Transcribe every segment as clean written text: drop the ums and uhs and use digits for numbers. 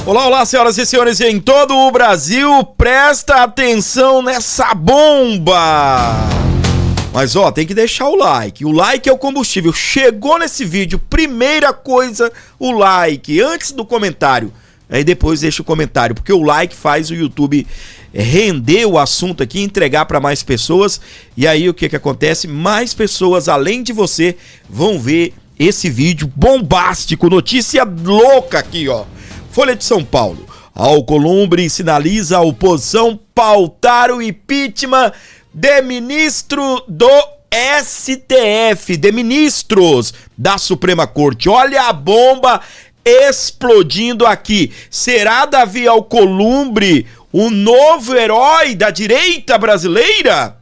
Olá, olá, senhoras e senhores em todo o Brasil, presta atenção nessa bomba! Mas ó, tem que deixar o like é o combustível. Chegou nesse vídeo, primeira coisa, o like, antes do comentário. Aí depois deixa o comentário, porque o like faz o YouTube render o assunto aqui, entregar para mais pessoas. E aí o que acontece? Mais pessoas, além de você, vão ver esse vídeo bombástico, notícia louca aqui, ó. Folha de São Paulo. Alcolumbre sinaliza a oposição pautar o impeachment de ministro do STF, de ministros da Suprema Corte. Olha a bomba explodindo aqui. Será Davi Alcolumbre o novo herói da direita brasileira?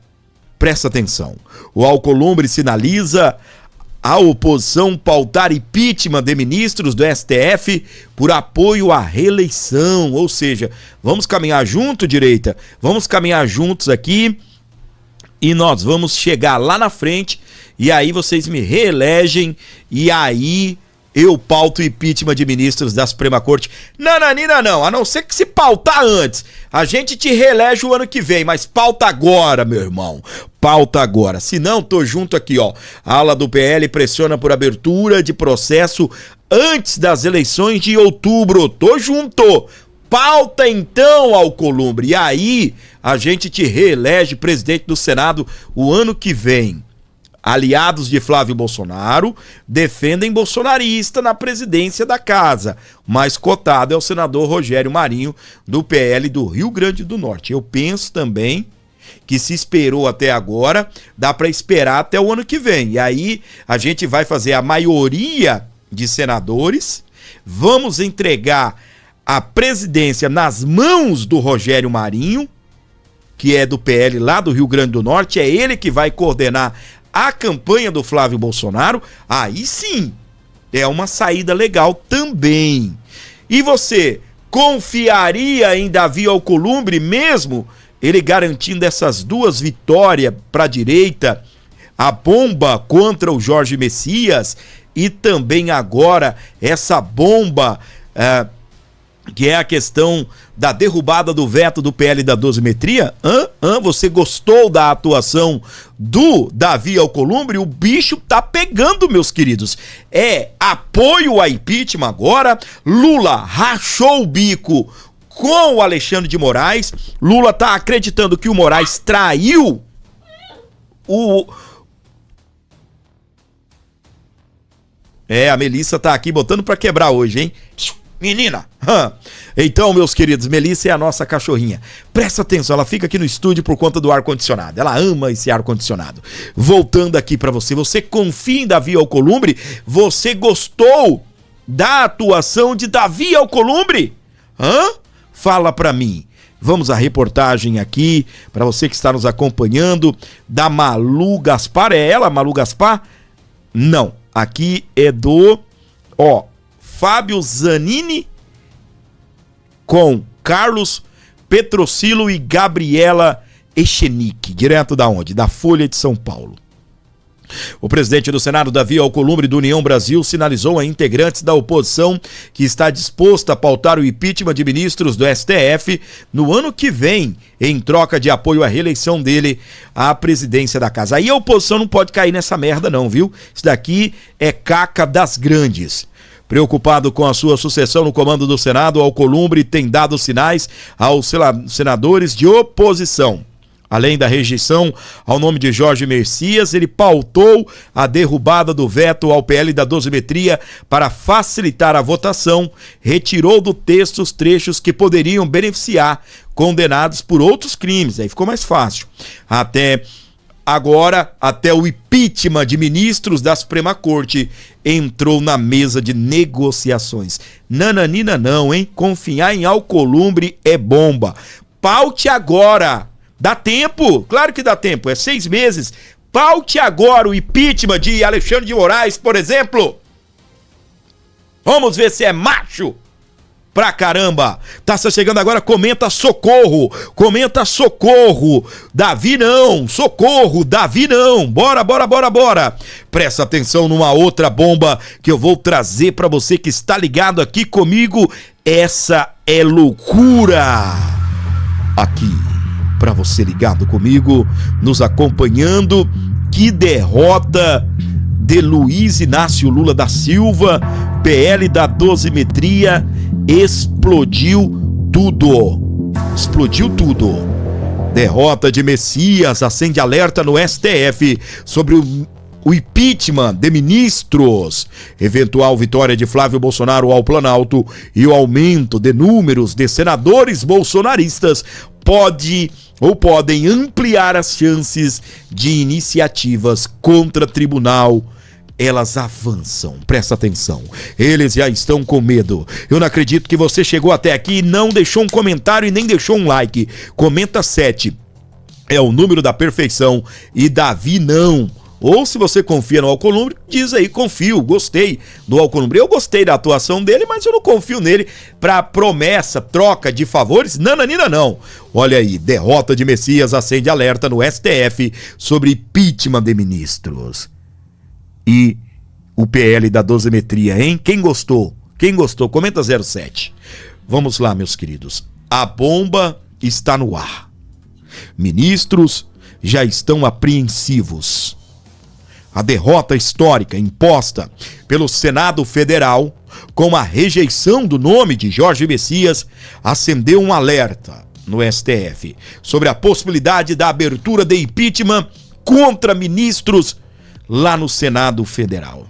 Presta atenção. O Alcolumbre sinaliza a oposição pautar impeachment de ministros do STF por apoio à reeleição. Ou seja, vamos caminhar junto, direita? Vamos caminhar juntos aqui e nós vamos chegar lá na frente e aí vocês me reelegem e aí eu pauto o impeachment de ministros da Suprema Corte. Nananina não, a não ser que se pautar antes. A gente te reelege o ano que vem, mas pauta agora, meu irmão. Pauta agora. Se não, tô junto aqui, ó. A ala do PL pressiona por abertura de processo antes das eleições de outubro. Tô junto. Pauta então, Alcolumbre. E aí, a gente te reelege presidente do Senado o ano que vem. Aliados de Flávio Bolsonaro defendem bolsonarista na presidência da casa. O mais cotado é o senador Rogério Marinho, do PL do Rio Grande do Norte. Eu penso também que se esperou até agora, dá para esperar até o ano que vem. E aí a gente vai fazer a maioria de senadores, vamos entregar a presidência nas mãos do Rogério Marinho, que é do PL lá do Rio Grande do Norte, é ele que vai coordenar a campanha do Flávio Bolsonaro. Aí sim, é uma saída legal também. E você confiaria em Davi Alcolumbre mesmo ele garantindo essas duas vitórias para a direita, a bomba contra o Jorge Messias e também agora essa bomba que é a questão da derrubada do veto do PL da dosimetria? Você gostou da atuação do Davi Alcolumbre? O bicho tá pegando, meus queridos. É apoio a impeachment agora. Lula rachou o bico com o Alexandre de Moraes. Lula tá acreditando que o Moraes traiu a Melissa tá aqui botando pra quebrar hoje, hein? Menina! Então, meus queridos, Melissa é a nossa cachorrinha. Presta atenção, ela fica aqui no estúdio por conta do ar-condicionado. Ela ama esse ar-condicionado. Voltando aqui pra você, você confia em Davi Alcolumbre? Você gostou da atuação de Davi Alcolumbre? Fala pra mim. Vamos à reportagem aqui, pra você que está nos acompanhando, da Malu Gaspar. É ela, Malu Gaspar? Não, aqui é do... Fábio Zanini com Carlos Petrocilo e Gabriela Echenique, direto da onde? Da Folha de São Paulo. O presidente do Senado, Davi Alcolumbre, do União Brasil, sinalizou a integrantes da oposição que está disposta a pautar o impeachment de ministros do STF no ano que vem, em troca de apoio à reeleição dele à presidência da casa. Aí a oposição não pode cair nessa merda não, viu? Isso daqui é caca das grandes. Preocupado com a sua sucessão no comando do Senado, Alcolumbre tem dado sinais aos senadores de oposição. Além da rejeição ao nome de Jorge Messias, ele pautou a derrubada do veto ao PL da dosimetria para facilitar a votação, retirou do texto os trechos que poderiam beneficiar condenados por outros crimes. Aí ficou mais fácil. Agora, até o impeachment de ministros da Suprema Corte entrou na mesa de negociações. Nananina não, hein? Confiar em Alcolumbre é bomba. Paute agora. Dá tempo? Claro que dá tempo. É 6 meses. Paute agora o impeachment de Alexandre de Moraes, por exemplo. Vamos ver se é macho pra caramba. Tá chegando agora, comenta socorro. Comenta socorro. Davi não, socorro, Davi não. Bora. Presta atenção numa outra bomba que eu vou trazer pra você que está ligado aqui comigo. Essa é loucura. Aqui, pra você ligado comigo, nos acompanhando. Que derrota de Luiz Inácio Lula da Silva, PL da dosimetria, explodiu tudo. Derrota de Messias acende alerta no STF sobre o impeachment de ministros, eventual vitória de Flávio Bolsonaro ao Planalto e o aumento de números de senadores bolsonaristas podem ampliar as chances de iniciativas contra tribunal. Elas avançam, presta atenção, eles já estão com medo. Eu não acredito que você chegou até aqui e não deixou um comentário e nem deixou um like. Comenta 7, é o número da perfeição, e Davi não. Ou se você confia no Alcolumbre, diz aí, confio, gostei do Alcolumbre. Eu gostei da atuação dele, mas eu não confio nele pra promessa, troca de favores. Nananina não. Olha aí, derrota de Messias acende alerta no STF sobre impeachment de ministros. E o PL da dosimetria, hein? Quem gostou? Comenta 07. Vamos lá, meus queridos. A bomba está no ar. Ministros já estão apreensivos. A derrota histórica imposta pelo Senado Federal com a rejeição do nome de Jorge Messias acendeu um alerta no STF sobre a possibilidade da abertura de impeachment contra ministros lá no Senado Federal.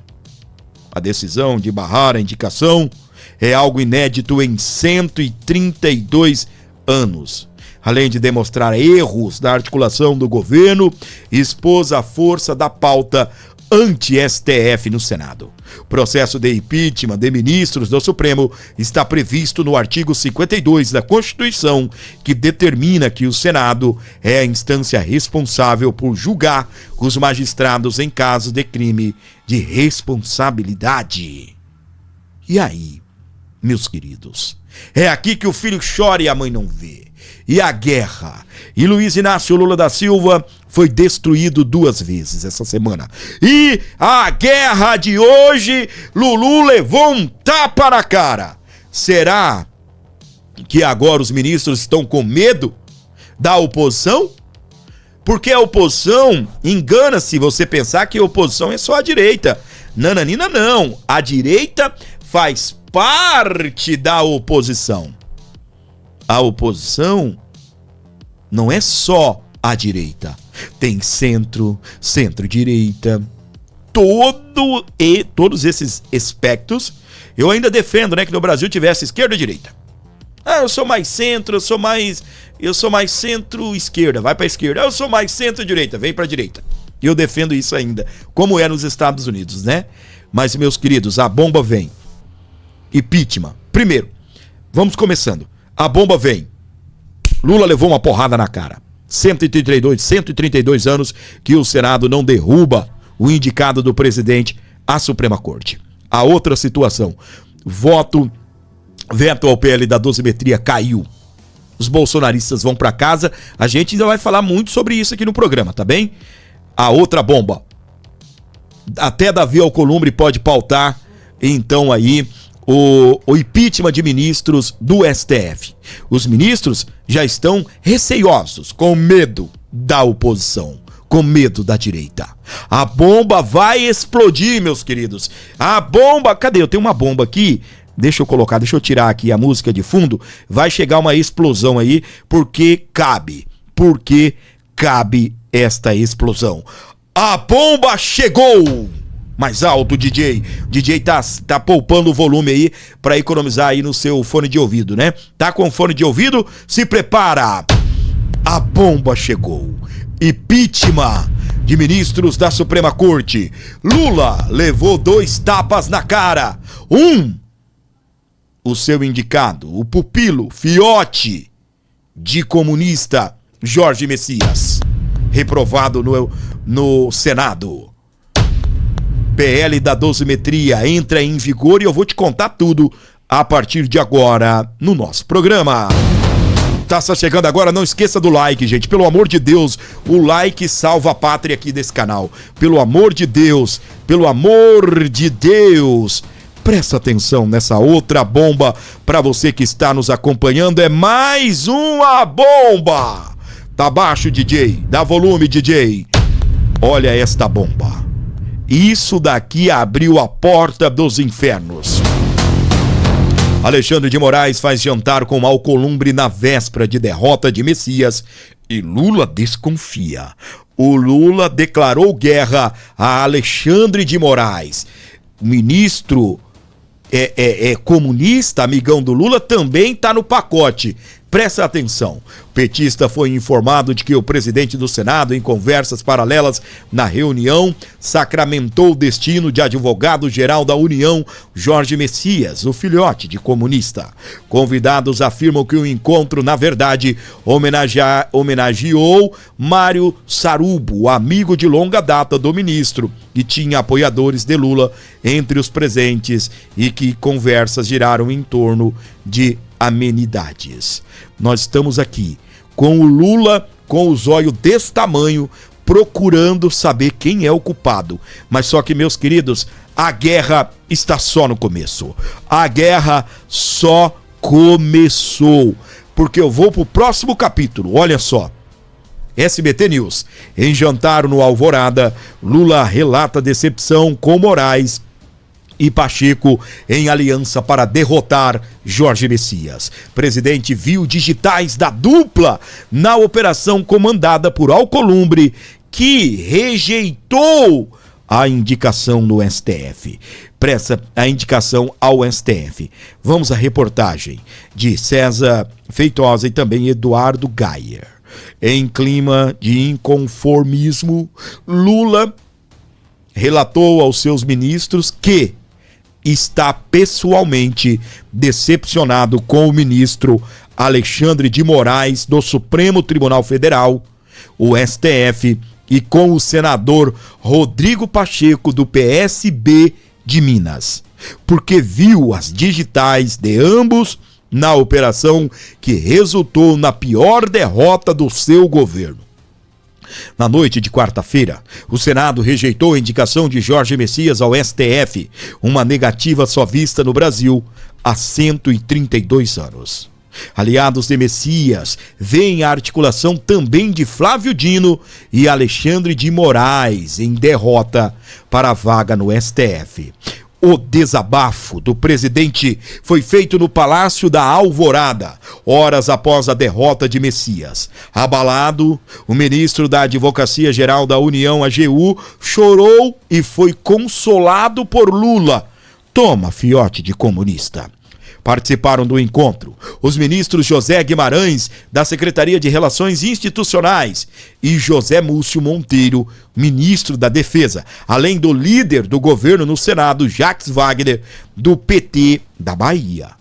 A decisão de barrar a indicação é algo inédito em 132 anos. Além de demonstrar erros na articulação do governo, expôs a força da pauta anti-STF no Senado. O processo de impeachment de ministros do Supremo está previsto no artigo 52 da Constituição, que determina que o Senado é a instância responsável por julgar os magistrados em caso de crime de responsabilidade. E aí, meus queridos, é aqui que o filho chora e a mãe não vê. E a guerra. E Luiz Inácio Lula da Silva foi destruído 2 vezes essa semana. E a guerra de hoje, Lulu levou um tapa na cara. Será que agora os ministros estão com medo da oposição? Porque a oposição, engana-se você pensar que a oposição é só a direita. Nananina não. A direita faz parte da oposição. A oposição não é só a direita. Tem centro, centro-direita, todos esses aspectos. Eu ainda defendo, que no Brasil tivesse esquerda e direita. Eu sou mais centro, eu sou mais centro-esquerda, vai pra esquerda. Eu sou mais centro-direita, vem pra direita. E eu defendo isso ainda, como é nos Estados Unidos, Mas, meus queridos, a bomba vem. Impeachment. Primeiro, vamos começando. A bomba vem. Lula levou uma porrada na cara. 132 anos que o Senado não derruba o indicado do presidente à Suprema Corte. A outra situação. Veto ao PL da dosimetria caiu. Os bolsonaristas vão pra casa. A gente ainda vai falar muito sobre isso aqui no programa, tá bem? A outra bomba. Até Davi Alcolumbre pode pautar, então aí, o impeachment de ministros do STF. Os ministros já estão receiosos, com medo da oposição, com medo da direita. A bomba vai explodir, meus queridos. A bomba... Cadê? Eu tenho uma bomba aqui. Deixa eu tirar aqui a música de fundo. Vai chegar uma explosão aí, porque cabe esta explosão. A bomba chegou! Mais alto, DJ. O DJ tá poupando o volume aí pra economizar aí no seu fone de ouvido, Tá com fone de ouvido? Se prepara! A bomba chegou. Impeachment de ministros da Suprema Corte. Lula levou 2 tapas na cara. O seu indicado, o pupilo, fiote de comunista Jorge Messias, reprovado no Senado. PL da dosimetria entra em vigor e eu vou te contar tudo a partir de agora no nosso programa. Tá chegando agora, não esqueça do like, gente. Pelo amor de Deus, o like salva a pátria aqui desse canal. Pelo amor de Deus, pelo amor de Deus. Presta atenção nessa outra bomba para você que está nos acompanhando. É mais uma bomba. Tá baixo, DJ. Dá volume, DJ. Olha esta bomba. Isso daqui abriu a porta dos infernos. Alexandre de Moraes faz jantar com Alcolumbre na véspera de derrota de Messias e Lula desconfia. O Lula declarou guerra a Alexandre de Moraes. O ministro comunista, amigão do Lula, também está no pacote. Presta atenção. O petista foi informado de que o presidente do Senado, em conversas paralelas na reunião, sacramentou o destino de advogado-geral da União, Jorge Messias, o filhote de comunista. Convidados afirmam que o encontro, na verdade, homenageou Mário Sarubo, amigo de longa data do ministro, que tinha apoiadores de Lula entre os presentes e que conversas giraram em torno de amenidades. Nós estamos aqui com o Lula com os olhos desse tamanho, procurando saber quem é o culpado. Mas só que, meus queridos, a guerra está só no começo. A guerra só começou. Porque eu vou pro próximo capítulo. Olha só. SBT News. Em jantar no Alvorada, Lula relata decepção com Moraes e Pacheco em aliança para derrotar Jorge Messias. Presidente viu digitais da dupla na operação comandada por Alcolumbre, que rejeitou a indicação no STF. Presta a indicação ao STF. Vamos à reportagem de César Feitosa e também Eduardo Geyer. Em clima de inconformismo, Lula relatou aos seus ministros que está pessoalmente decepcionado com o ministro Alexandre de Moraes do Supremo Tribunal Federal, o STF, e com o senador Rodrigo Pacheco do PSB de Minas, porque viu as digitais de ambos na operação que resultou na pior derrota do seu governo. Na noite de quarta-feira, o Senado rejeitou a indicação de Jorge Messias ao STF, uma negativa só vista no Brasil há 132 anos. Aliados de Messias veem a articulação também de Flávio Dino e Alexandre de Moraes em derrota para a vaga no STF. O desabafo do presidente foi feito no Palácio da Alvorada, horas após a derrota de Messias. Abalado, o ministro da Advocacia Geral da União, AGU, chorou e foi consolado por Lula. Toma, fiote de comunista. Participaram do encontro os ministros José Guimarães, da Secretaria de Relações Institucionais, e José Múcio Monteiro, ministro da Defesa, além do líder do governo no Senado, Jacques Wagner, do PT da Bahia.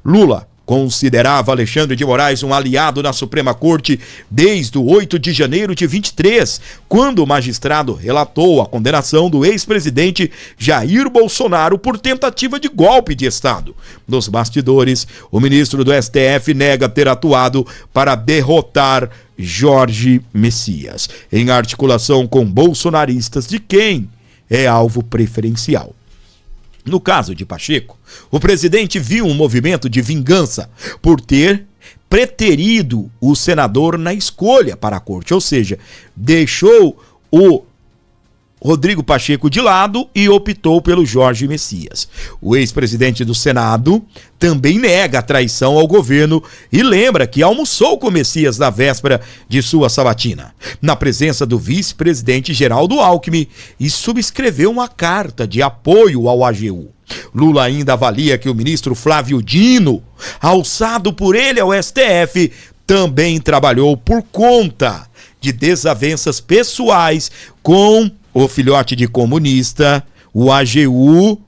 Lula considerava Alexandre de Moraes um aliado na Suprema Corte desde o 8 de janeiro de 23, quando o magistrado relatou a condenação do ex-presidente Jair Bolsonaro por tentativa de golpe de Estado. Nos bastidores, o ministro do STF nega ter atuado para derrotar Jorge Messias, em articulação com bolsonaristas de quem é alvo preferencial. No caso de Pacheco, o presidente viu um movimento de vingança por ter preterido o senador na escolha para a corte, ou seja, deixou o Rodrigo Pacheco de lado e optou pelo Jorge Messias. O ex-presidente do Senado também nega a traição ao governo e lembra que almoçou com Messias na véspera de sua sabatina, na presença do vice-presidente Geraldo Alckmin, e subscreveu uma carta de apoio ao AGU. Lula ainda avalia que o ministro Flávio Dino, alçado por ele ao STF, também trabalhou por conta de desavenças pessoais com o filhote de comunista, o AGU,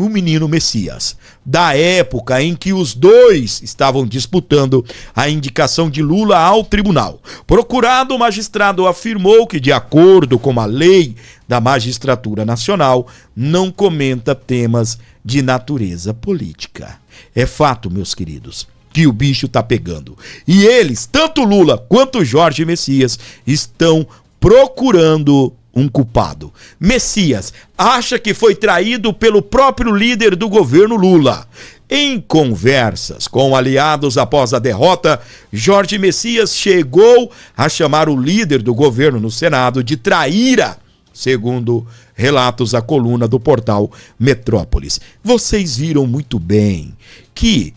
o menino Messias, da época em que os dois estavam disputando a indicação de Lula ao tribunal. Procurado, o magistrado afirmou que, de acordo com a lei da Magistratura Nacional, não comenta temas de natureza política. É fato, meus queridos, que o bicho tá pegando. E eles, tanto Lula quanto Jorge Messias, estão procurando um culpado. Messias acha que foi traído pelo próprio líder do governo Lula. Em conversas com aliados após a derrota, Jorge Messias chegou a chamar o líder do governo no Senado de traíra, segundo relatos à coluna do portal Metrópolis. Vocês viram muito bem que,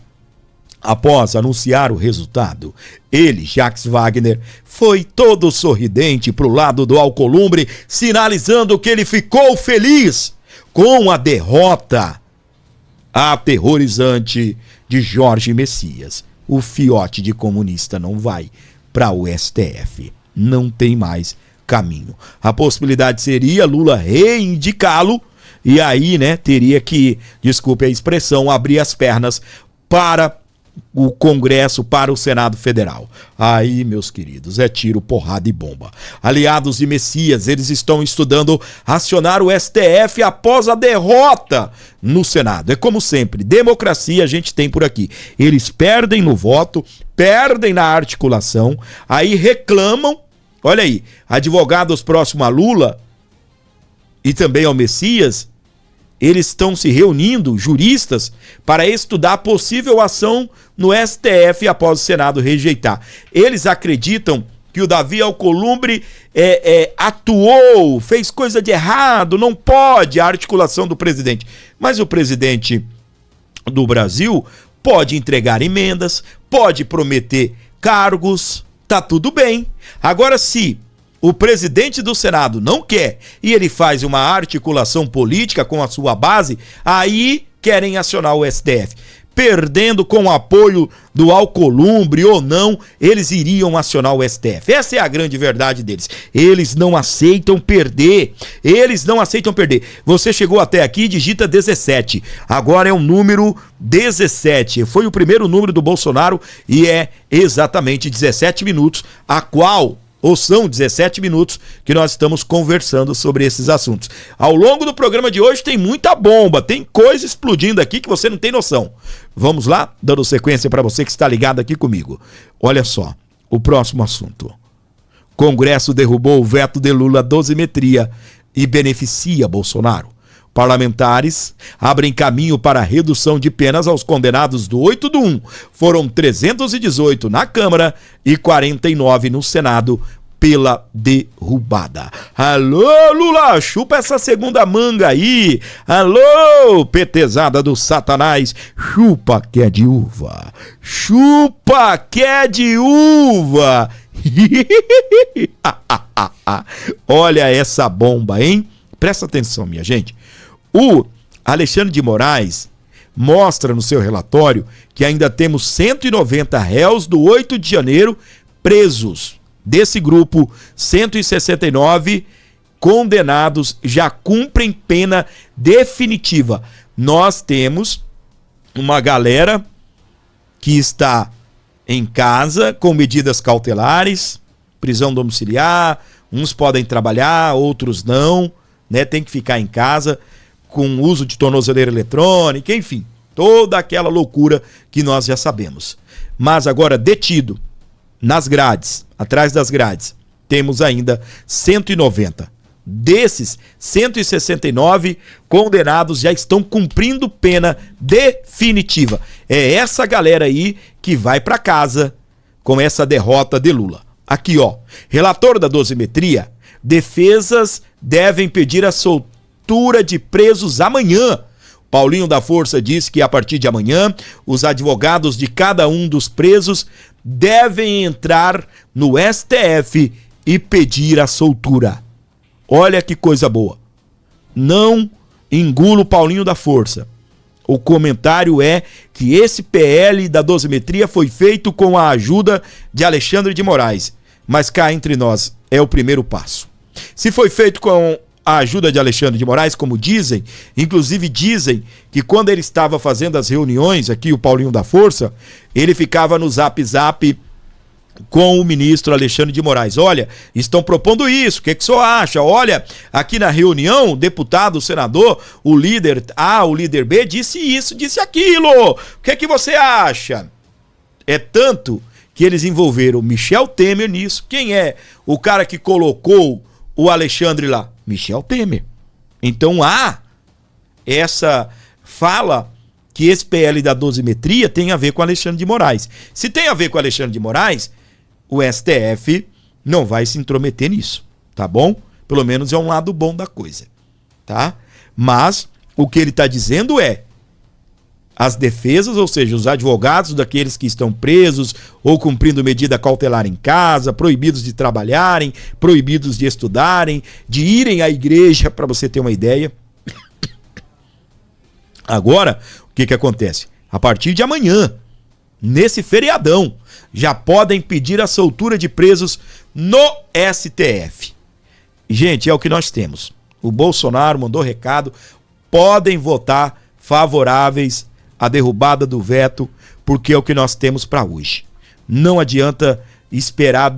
após anunciar o resultado, ele, Jacques Wagner, foi todo sorridente para o lado do Alcolumbre, sinalizando que ele ficou feliz com a derrota aterrorizante de Jorge Messias. O fiote de comunista não vai para o STF. Não tem mais caminho. A possibilidade seria Lula reindicá-lo e aí, teria que, desculpe a expressão, abrir as pernas para o Congresso, para o Senado Federal. Aí, meus queridos, é tiro, porrada e bomba. Aliados de Messias, eles estão estudando acionar o STF após a derrota no Senado. É como sempre, democracia a gente tem por aqui. Eles perdem no voto, perdem na articulação, aí reclamam. Olha aí, advogados próximos a Lula e também ao Messias, eles estão se reunindo, juristas, para estudar possível ação no STF após o Senado rejeitar. Eles acreditam que o Davi Alcolumbre atuou, fez coisa de errado, não pode a articulação do presidente. Mas o presidente do Brasil pode entregar emendas, pode prometer cargos, tá tudo bem. Agora, se o presidente do Senado não quer e ele faz uma articulação política com a sua base, aí querem acionar o STF. Perdendo com o apoio do Alcolumbre ou não, eles iriam acionar o STF. Essa é a grande verdade deles. Eles não aceitam perder. Eles não aceitam perder. Você chegou até aqui, digita 17. Agora é o número 17. Foi o primeiro número do Bolsonaro e é exatamente 17 minutos, ou são 17 minutos que nós estamos conversando sobre esses assuntos. Ao longo do programa de hoje tem muita bomba, tem coisa explodindo aqui que você não tem noção. Vamos lá, dando sequência para você que está ligado aqui comigo. Olha só, o próximo assunto. Congresso derrubou o veto de Lula à dosimetria e beneficia Bolsonaro. Parlamentares abrem caminho para a redução de penas aos condenados do 8/1. Foram 318 na Câmara e 49 no Senado pela derrubada. Alô, Lula, chupa essa segunda manga aí. Alô, petezada do Satanás, chupa que é de uva. Chupa que é de uva. Olha essa bomba, hein? Presta atenção, minha gente. O Alexandre de Moraes mostra no seu relatório que ainda temos 190 réus do 8 de janeiro presos. Desse grupo, 169 condenados já cumprem pena definitiva. Nós temos uma galera que está em casa com medidas cautelares, prisão domiciliar, uns podem trabalhar, outros não, tem que ficar em casa com uso de tornozeleira eletrônica, enfim, toda aquela loucura que nós já sabemos. Mas agora detido nas grades, atrás das grades, temos ainda 190. Desses, 169 condenados já estão cumprindo pena definitiva. É essa galera aí que vai para casa com essa derrota de Lula. Aqui, ó, relator da dosimetria, defesas devem pedir a soltura de presos amanhã. Paulinho da Força diz que a partir de amanhã, os advogados de cada um dos presos devem entrar no STF e pedir a soltura. Olha que coisa boa. Não engula o Paulinho da Força. O comentário é que esse PL da dosimetria foi feito com a ajuda de Alexandre de Moraes. Mas cá entre nós, é o primeiro passo. Se foi feito com a ajuda de Alexandre de Moraes, como dizem. Inclusive dizem que quando ele estava fazendo as reuniões, aqui o Paulinho da Força, ele ficava no Zap Zap com o ministro Alexandre de Moraes. Olha, estão propondo isso, o que o senhor acha? Olha, aqui na reunião, o deputado, o senador, o líder A, o líder B, disse isso, disse aquilo. O que você acha? É tanto que eles envolveram Michel Temer nisso. Quem é o cara que colocou o Alexandre lá? Michel Temer. Então há essa fala que esse PL da dosimetria tem a ver com Alexandre de Moraes. Se tem a ver com Alexandre de Moraes, o STF não vai se intrometer nisso, tá bom? Pelo menos é um lado bom da coisa, tá? Mas o que ele está dizendo é as defesas, ou seja, os advogados daqueles que estão presos ou cumprindo medida cautelar em casa, proibidos de trabalharem, proibidos de estudarem, de irem à igreja, para você ter uma ideia. Agora, o que acontece? A partir de amanhã, nesse feriadão, já podem pedir a soltura de presos no STF. Gente, é o que nós temos. O Bolsonaro mandou recado, podem votar favoráveis à derrubada do veto, porque é o que nós temos para hoje. Não adianta esperar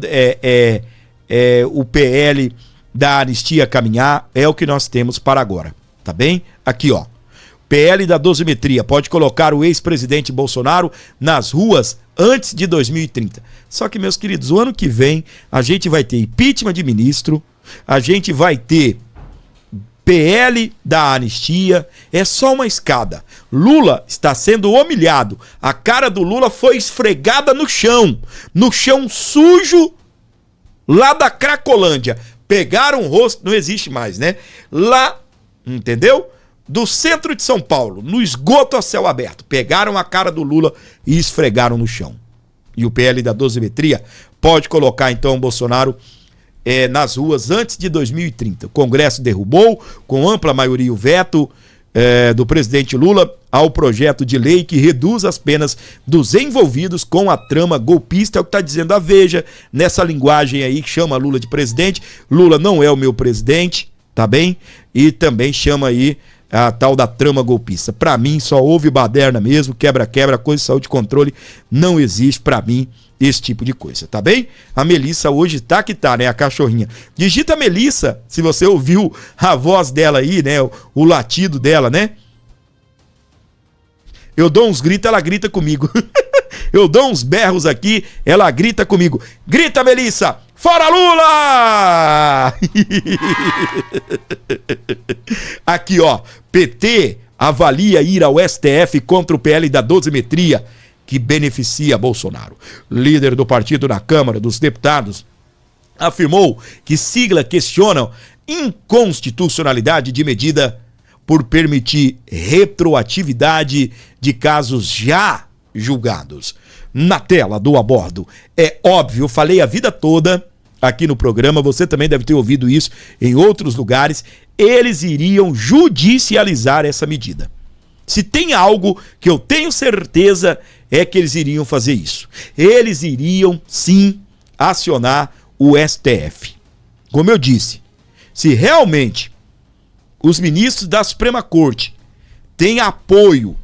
o PL da anistia caminhar, é o que nós temos para agora, tá bem? Aqui, ó. PL da dosimetria pode colocar o ex-presidente Bolsonaro nas ruas antes de 2030. Só que, meus queridos, o ano que vem a gente vai ter impeachment de ministro, a gente vai ter PL da anistia, é só uma escada. Lula está sendo humilhado. A cara do Lula foi esfregada no chão sujo lá da Cracolândia. Pegaram o rosto, não existe mais, né? Lá, entendeu? Do centro de São Paulo, no esgoto a céu aberto, pegaram a cara do Lula e esfregaram no chão. E o PL da dosimetria pode colocar então o Bolsonaro nas ruas antes de 2030. O Congresso derrubou com ampla maioria o veto do presidente Lula ao projeto de lei que reduz as penas dos envolvidos com a trama golpista. É o que está dizendo a Veja, nessa linguagem aí que chama Lula de presidente. Lula não é o meu presidente, tá bem? E também chama aí a tal da trama golpista. Pra mim só houve baderna mesmo, quebra-quebra, coisa de saúde e controle, não existe pra mim esse tipo de coisa, tá bem? A Melissa hoje tá que tá, né, a cachorrinha. Digita Melissa, se você ouviu a voz dela aí, né, o latido dela, né? Eu dou uns gritos, ela grita comigo. Eu dou uns berros aqui, ela grita comigo. Grita, Melissa! Fora Lula! Aqui, ó. PT avalia ir ao STF contra o PL da dosimetria que beneficia Bolsonaro. Líder do partido na Câmara dos Deputados afirmou que sigla questiona inconstitucionalidade de medida por permitir retroatividade de casos já julgados. Na tela do A Bordo, é óbvio, eu falei a vida toda aqui no programa, você também deve ter ouvido isso em outros lugares, eles iriam judicializar essa medida. Se tem algo que eu tenho certeza é que eles iriam fazer isso. Eles iriam, sim, acionar o STF. Como eu disse, se realmente os ministros da Suprema Corte têm apoio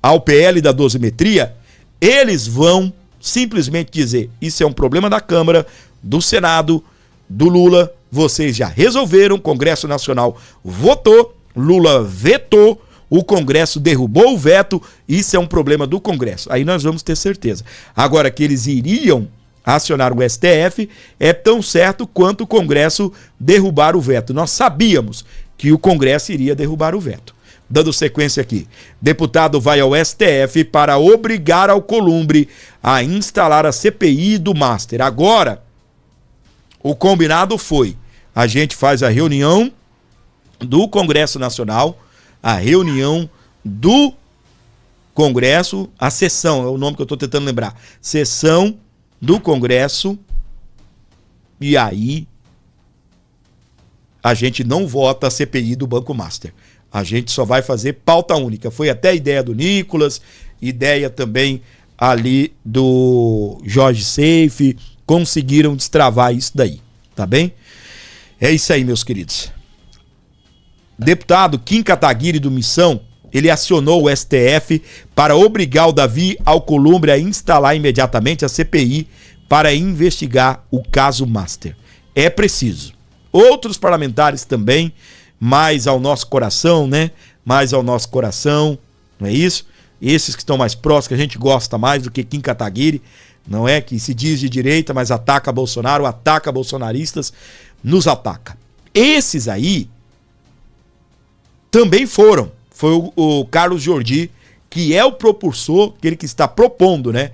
ao PL da dosimetria, eles vão simplesmente dizer, isso é um problema da Câmara, do Senado, do Lula, vocês já resolveram, o Congresso Nacional votou, Lula vetou, o Congresso derrubou o veto, isso é um problema do Congresso. Aí nós vamos ter certeza. Agora que eles iriam acionar o STF, é tão certo quanto o Congresso derrubar o veto. Nós sabíamos que o Congresso iria derrubar o veto. Dando sequência aqui, deputado vai ao STF para obrigar Alcolumbre a instalar a CPI do Master. Agora, o combinado foi, a gente faz a reunião do Congresso Nacional, a reunião do Congresso, a sessão, é o nome que eu estou tentando lembrar, sessão do Congresso, e aí a gente não vota a CPI do Banco Master. A gente só vai fazer pauta única. Foi até a ideia do Nicolas, ideia também ali do Jorge Seife, conseguiram destravar isso daí, tá bem? É isso aí, meus queridos. deputado Kim Kataguiri do Missão, ele acionou o STF para obrigar o Davi Alcolumbre a instalar imediatamente a CPI para investigar o caso Master. É preciso. Outros parlamentares também, mais ao nosso coração, né? Mais ao nosso coração, não é isso? Esses que estão mais próximos, que a gente gosta mais do que Kim Kataguiri, não é? Que se diz de direita, mas ataca Bolsonaro, ataca bolsonaristas, nos ataca. Esses aí também foram. Foi o Carlos Jordi, que é o propulsor, aquele que está propondo, né?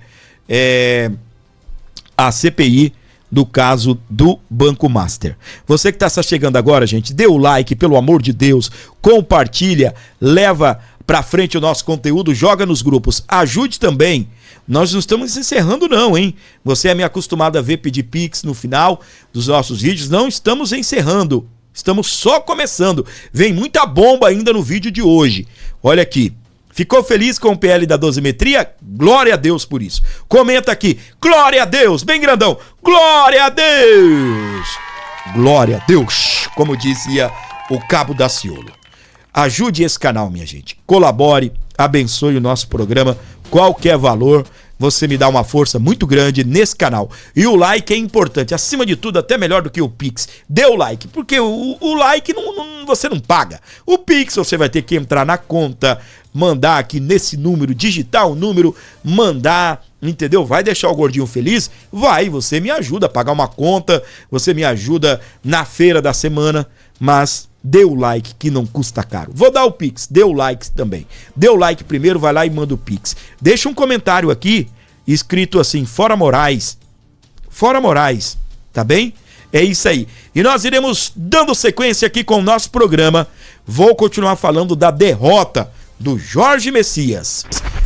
A CPI do caso do Banco Master. Você que está chegando agora, gente, dê o like, pelo amor de Deus, compartilha, leva pra frente o nosso conteúdo, joga nos grupos, ajude também. Nós não estamos encerrando não, hein? Você é me acostumado a ver pedir Pix no final dos nossos vídeos, não estamos encerrando. Estamos só começando. Vem muita bomba ainda no vídeo de hoje. Olha aqui. Ficou feliz com o PL da dosimetria? Glória a Deus por isso. Comenta aqui. Glória a Deus. Bem grandão. Glória a Deus. Glória a Deus. Como dizia o Cabo Daciolo. Ajude esse canal, minha gente. Colabore. Abençoe o nosso programa. Qualquer valor, você me dá uma força muito grande nesse canal. E o like é importante, acima de tudo, até melhor do que o Pix. Dê o like, porque o like você não paga. O Pix você vai ter que entrar na conta, mandar aqui nesse número, digitar o número, mandar, entendeu? Vai deixar o gordinho feliz? Vai, você me ajuda a pagar uma conta, você me ajuda na feira da semana, mas dê o like que não custa caro. Vou dar o Pix, dê o like também. Dê o like primeiro, vai lá e manda o Pix. Deixa um comentário aqui, escrito assim, Fora Moraes. Fora Moraes, tá bem? É isso aí. E nós iremos dando sequência aqui com o nosso programa. Vou continuar falando da derrota do Jorge Messias.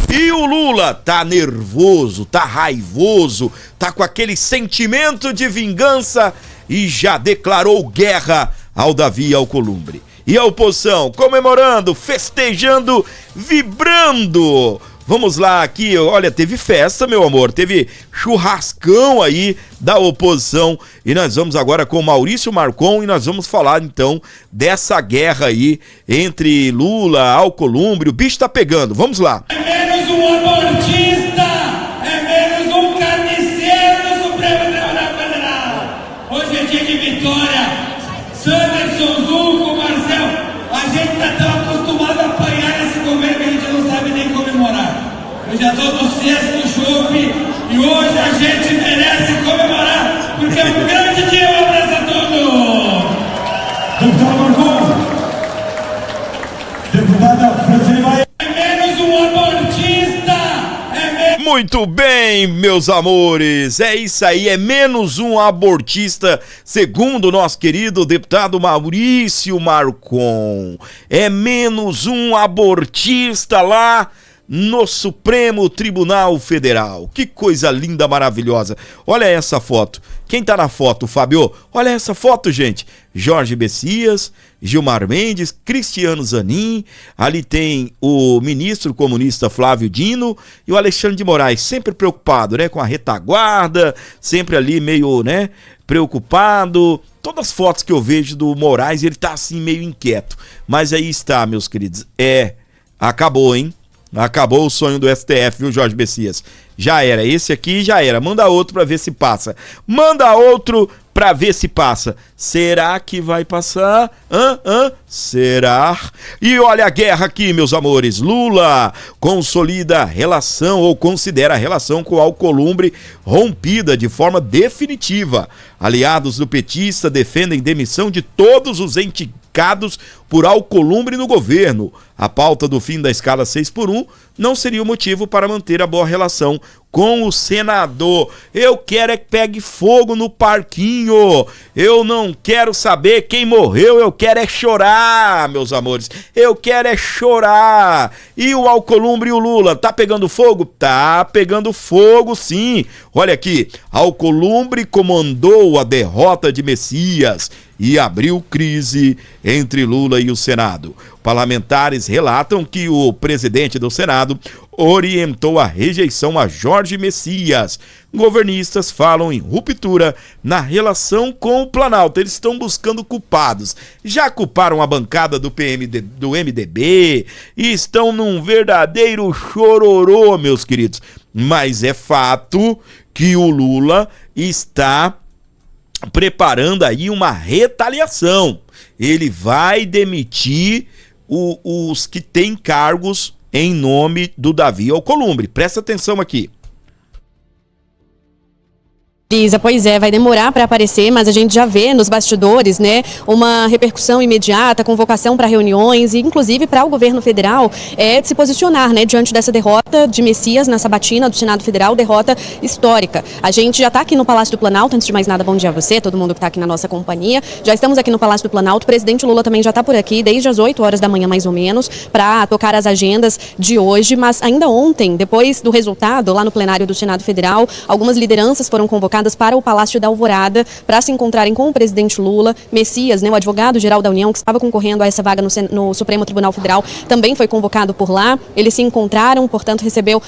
E o Lula tá nervoso, tá raivoso, tá com aquele sentimento de vingança e já declarou guerra ao Davi Alcolumbre. E a oposição comemorando, festejando, vibrando. Vamos lá aqui, olha, teve festa, meu amor, teve churrascão aí da oposição. E nós vamos agora com Maurício Marcon e nós vamos falar então dessa guerra aí entre Lula, Alcolumbre. O bicho tá pegando, vamos lá. É menos um abortista, é menos um carniceiro do Supremo Tribunal Federal. Hoje é dia de vitória. Sanderson, Zucco, Marcel, a gente tá tão acostumado a apanhar nesse governo que a gente não sabe nem comemorar. Eu já tô no sexto chope e hoje a gente merece comemorar, porque é um grande dia. Um abraço a todos! Deputado Marcon, deputada Francine. É menos um abortista, Muito bem, meus amores, é isso aí, é menos um abortista, segundo o nosso querido deputado Maurício Marcon. É menos um abortista lá no Supremo Tribunal Federal. Que coisa linda, maravilhosa. Olha essa foto. Quem tá na foto, Fábio? Olha essa foto, gente. Jorge Messias, Gilmar Mendes, Cristiano Zanin, ali tem o ministro comunista Flávio Dino e o Alexandre de Moraes, sempre preocupado, né, com a retaguarda, sempre ali meio, né, preocupado. Todas as fotos que eu vejo do Moraes, ele tá assim meio inquieto. Mas aí está, meus queridos. Acabou, hein? Acabou o sonho do STF, viu, Jorge Messias? Já era, esse aqui já era. Manda outro pra ver se passa. Manda outro pra ver se passa. Será que vai passar? Será? E olha a guerra aqui, meus amores. Lula consolida a relação ou considera a relação com Alcolumbre rompida de forma definitiva. Aliados do petista defendem demissão de todos os indicados por Alcolumbre no governo. A pauta do fim da escala 6x1 não seria o motivo para manter a boa relação com o senador. Eu quero é que pegue fogo no parquinho. Eu não quero saber quem morreu, eu quero é chorar, meus amores. Eu quero é chorar. E o Alcolumbre e o Lula, tá pegando fogo? Tá pegando fogo, sim. Olha aqui, Alcolumbre comandou a derrota de Messias e abriu crise entre Lula e o Senado. Parlamentares relatam que o presidente do Senado orientou a rejeição a Jorge Messias. Governistas falam em ruptura na relação com o Planalto. Eles estão buscando culpados. Já culparam a bancada do MDB e estão num verdadeiro chororô, meus queridos. Mas é fato que o Lula está preparando aí uma retaliação. Ele vai demitir os que têm cargos em nome do Davi Alcolumbre. Presta atenção aqui. Lisa, pois é, vai demorar para aparecer, mas a gente já vê nos bastidores, né, uma repercussão imediata, convocação para reuniões e inclusive para o governo federal de se posicionar, né, diante dessa derrota de Messias na sabatina do Senado Federal, derrota histórica. A gente já está aqui no Palácio do Planalto. Antes de mais nada, bom dia a você, todo mundo que está aqui na nossa companhia. Já estamos aqui no Palácio do Planalto. O presidente Lula também já está por aqui desde as 8 horas da manhã, mais ou menos, para tocar as agendas de hoje, mas ainda ontem, depois do resultado lá no plenário do Senado Federal, algumas lideranças foram convocadas para o Palácio da Alvorada para se encontrarem com o presidente Lula. Messias, né, o advogado-geral da União, que estava concorrendo a essa vaga no Supremo Tribunal Federal, também foi convocado por lá. Eles se encontraram, portanto, recebeu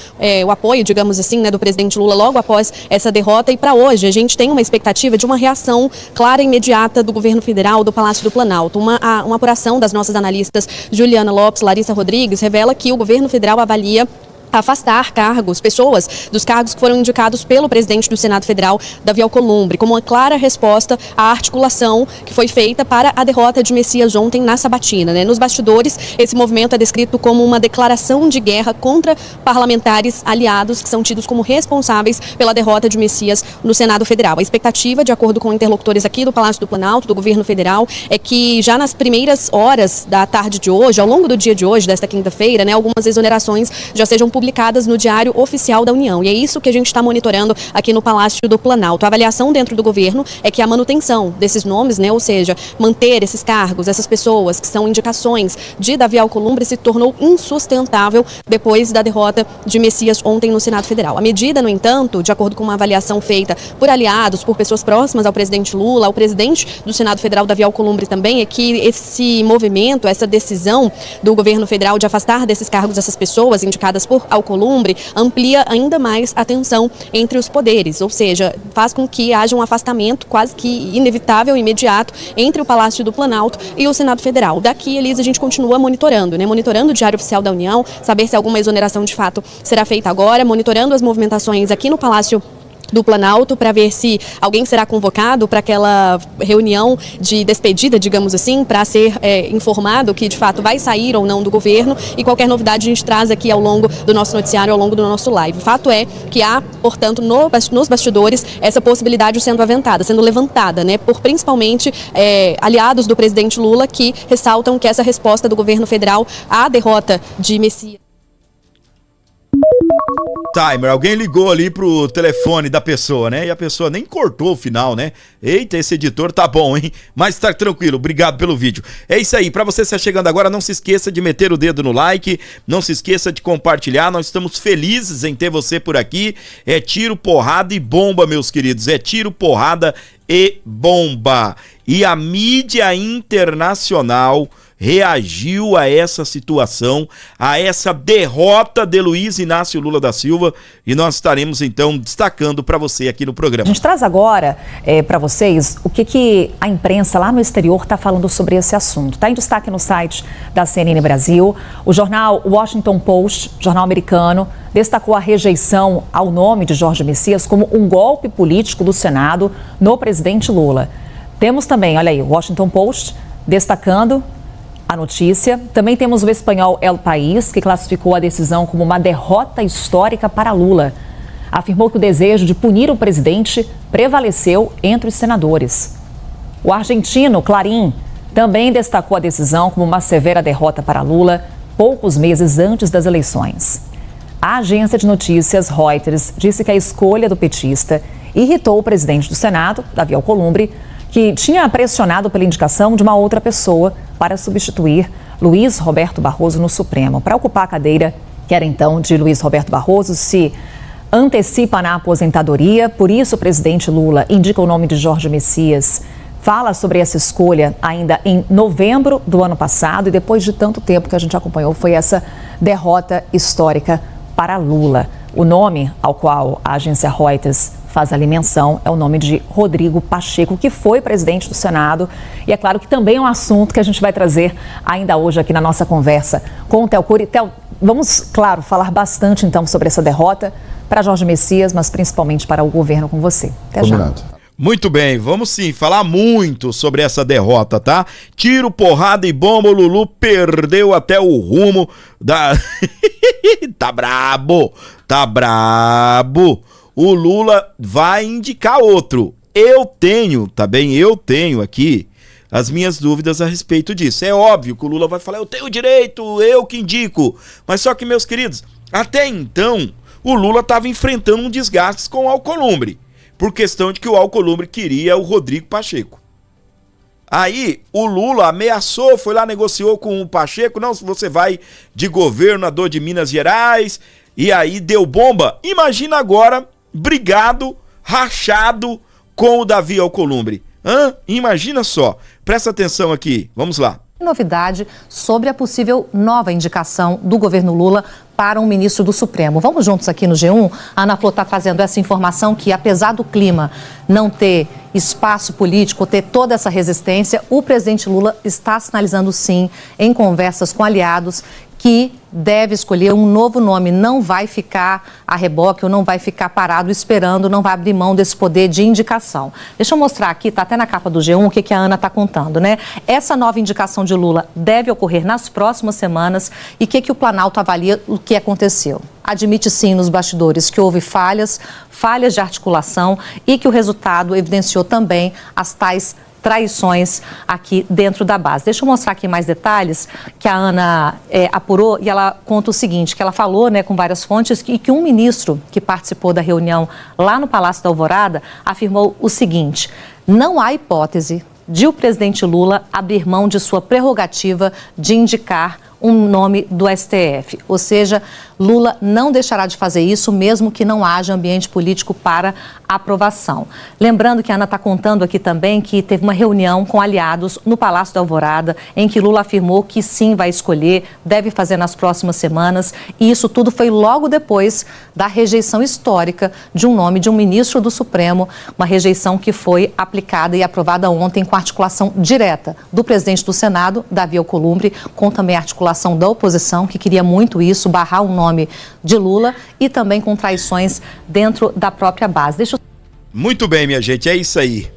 o apoio, digamos assim, né, do presidente Lula logo após essa derrota. E para hoje, a gente tem uma expectativa de uma reação clara e imediata do governo federal, do Palácio do Planalto. Uma apuração das nossas analistas Juliana Lopes, Larissa Rodrigues, revela que o governo federal avalia afastar cargos, pessoas dos cargos que foram indicados pelo presidente do Senado Federal, Davi Alcolumbre, como uma clara resposta à articulação que foi feita para a derrota de Messias ontem na sabatina, né? Nos bastidores, esse movimento é descrito como uma declaração de guerra contra parlamentares aliados que são tidos como responsáveis pela derrota de Messias no Senado Federal. A expectativa, de acordo com interlocutores aqui do Palácio do Planalto, do governo federal, é que já nas primeiras horas da tarde de hoje, ao longo do dia de hoje, desta quinta-feira, né, algumas exonerações já sejam publicadas no Diário Oficial da União. E é isso que a gente está monitorando aqui no Palácio do Planalto. A avaliação dentro do governo é que a manutenção desses nomes, né, ou seja, manter esses cargos, essas pessoas que são indicações de Davi Alcolumbre, se tornou insustentável depois da derrota de Messias ontem no Senado Federal. A medida, no entanto, de acordo com uma avaliação feita por aliados, por pessoas próximas ao presidente Lula, ao presidente do Senado Federal, Davi Alcolumbre, também, é que esse movimento, essa decisão do governo federal de afastar desses cargos essas pessoas indicadas por Alcolumbre amplia ainda mais a tensão entre os poderes, ou seja, faz com que haja um afastamento quase que inevitável, imediato, entre o Palácio do Planalto e o Senado Federal. Daqui, Elisa, a gente continua monitorando, né? Monitorando o Diário Oficial da União, saber se alguma exoneração de fato será feita agora, monitorando as movimentações aqui no Palácio do Planalto para ver se alguém será convocado para aquela reunião de despedida, digamos assim, para ser informado que de fato vai sair ou não do governo, e qualquer novidade a gente traz aqui ao longo do nosso noticiário, ao longo do nosso live. O fato é que há, portanto, nos bastidores essa possibilidade sendo aventada, sendo levantada, né, por principalmente aliados do presidente Lula, que ressaltam que essa resposta do governo federal à derrota de Messias. Timer, alguém ligou ali pro telefone da pessoa, né? E a pessoa nem cortou o final, né? Eita, esse editor tá bom, hein? Mas tá tranquilo, obrigado pelo vídeo. É isso aí, pra você estar chegando agora, não se esqueça de meter o dedo no like, não se esqueça de compartilhar, nós estamos felizes em ter você por aqui. É tiro, porrada e bomba, meus queridos, é tiro, porrada e bomba. E a mídia internacional reagiu a essa situação, a essa derrota de Luiz Inácio Lula da Silva, e nós estaremos então destacando para você aqui no programa. A gente traz agora para vocês o que a imprensa lá no exterior está falando sobre esse assunto. Está em destaque no site da CNN Brasil. O jornal Washington Post, jornal americano, destacou a rejeição ao nome de Jorge Messias como um golpe político do Senado no presidente Lula. Temos também, olha aí, o Washington Post destacando a notícia. Também temos o espanhol El País, que classificou a decisão como uma derrota histórica para Lula. Afirmou que o desejo de punir o presidente prevaleceu entre os senadores. O argentino Clarín também destacou a decisão como uma severa derrota para Lula, poucos meses antes das eleições. A agência de notícias Reuters disse que a escolha do petista irritou o presidente do Senado, Davi Alcolumbre, que tinha pressionado pela indicação de uma outra pessoa para substituir Luiz Roberto Barroso no Supremo. Para ocupar a cadeira, que era então de Luiz Roberto Barroso, se antecipa na aposentadoria, por isso o presidente Lula indica o nome de Jorge Messias fala sobre essa escolha ainda em novembro do ano passado e depois de tanto tempo que a gente acompanhou, foi essa derrota histórica para Lula. O nome ao qual a agência Reuters faz a menção é o nome de Rodrigo Pacheco, que foi presidente do Senado. E é claro que também é um assunto que a gente vai trazer ainda hoje aqui na nossa conversa com o Theo Cury. Theo, vamos, claro, falar bastante então sobre essa derrota para Jorge Messias, mas principalmente para o governo com você. Até já. Muito bem, vamos sim falar muito sobre essa derrota, tá? Tiro, porrada e bomba, o Lulu perdeu até o rumo da... Tá brabo. O Lula vai indicar outro. Eu tenho aqui as minhas dúvidas a respeito disso. É óbvio que o Lula vai falar, eu tenho direito, eu que indico. Mas só que, meus queridos, até então, o Lula estava enfrentando um desgaste com o Alcolumbre, por questão de que o Alcolumbre queria o Rodrigo Pacheco. Aí o Lula ameaçou, foi lá, negociou com o Pacheco, não, você vai de governador de Minas Gerais, e aí deu bomba. Imagina agora, brigado, rachado com o Davi Alcolumbre. Imagina só, presta atenção aqui, vamos lá. Novidade sobre a possível nova indicação do governo Lula para um ministro do Supremo. Vamos juntos aqui no G1. A Ana Flor está trazendo essa informação que, apesar do clima não ter espaço político, ter toda essa resistência, o presidente Lula está sinalizando sim, em conversas com aliados, que deve escolher um novo nome, não vai ficar a reboque ou não vai ficar parado esperando, não vai abrir mão desse poder de indicação. Deixa eu mostrar aqui, tá até na capa do G1, o que a Ana está contando, né? Essa nova indicação de Lula deve ocorrer nas próximas semanas e o que o Planalto avalia o que aconteceu. Admite sim nos bastidores que houve falhas de articulação e que o resultado evidenciou também as tais traições aqui dentro da base. Deixa eu mostrar aqui mais detalhes que a Ana apurou e ela conta o seguinte, que ela falou, né, com várias fontes e que um ministro que participou da reunião lá no Palácio da Alvorada afirmou o seguinte: não há hipótese de o presidente Lula abrir mão de sua prerrogativa de indicar um nome do STF. Ou seja, Lula não deixará de fazer isso, mesmo que não haja ambiente político para aprovação. Lembrando que a Ana está contando aqui também que teve uma reunião com aliados no Palácio da Alvorada, em que Lula afirmou que sim, vai escolher, deve fazer nas próximas semanas, e isso tudo foi logo depois da rejeição histórica de um nome de um ministro do Supremo, uma rejeição que foi aplicada e aprovada ontem com articulação direta do presidente do Senado, Davi Alcolumbre, com também a articulação da oposição, que queria muito isso, barrar o nome de Lula, e também com traições dentro da própria base. Muito bem, minha gente, é isso aí.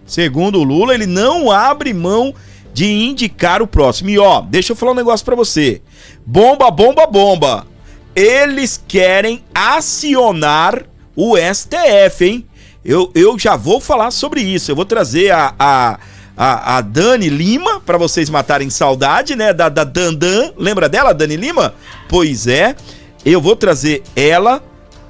Segundo o Lula, ele não abre mão de indicar o próximo. E ó, deixa eu falar um negócio pra você. Bomba, bomba, bomba. Eles querem acionar o STF, hein? Eu já vou falar sobre isso. Eu vou trazer a Dani Lima, para vocês matarem saudade, né, da Dandan, lembra dela, Dani Lima? Pois é, eu vou trazer ela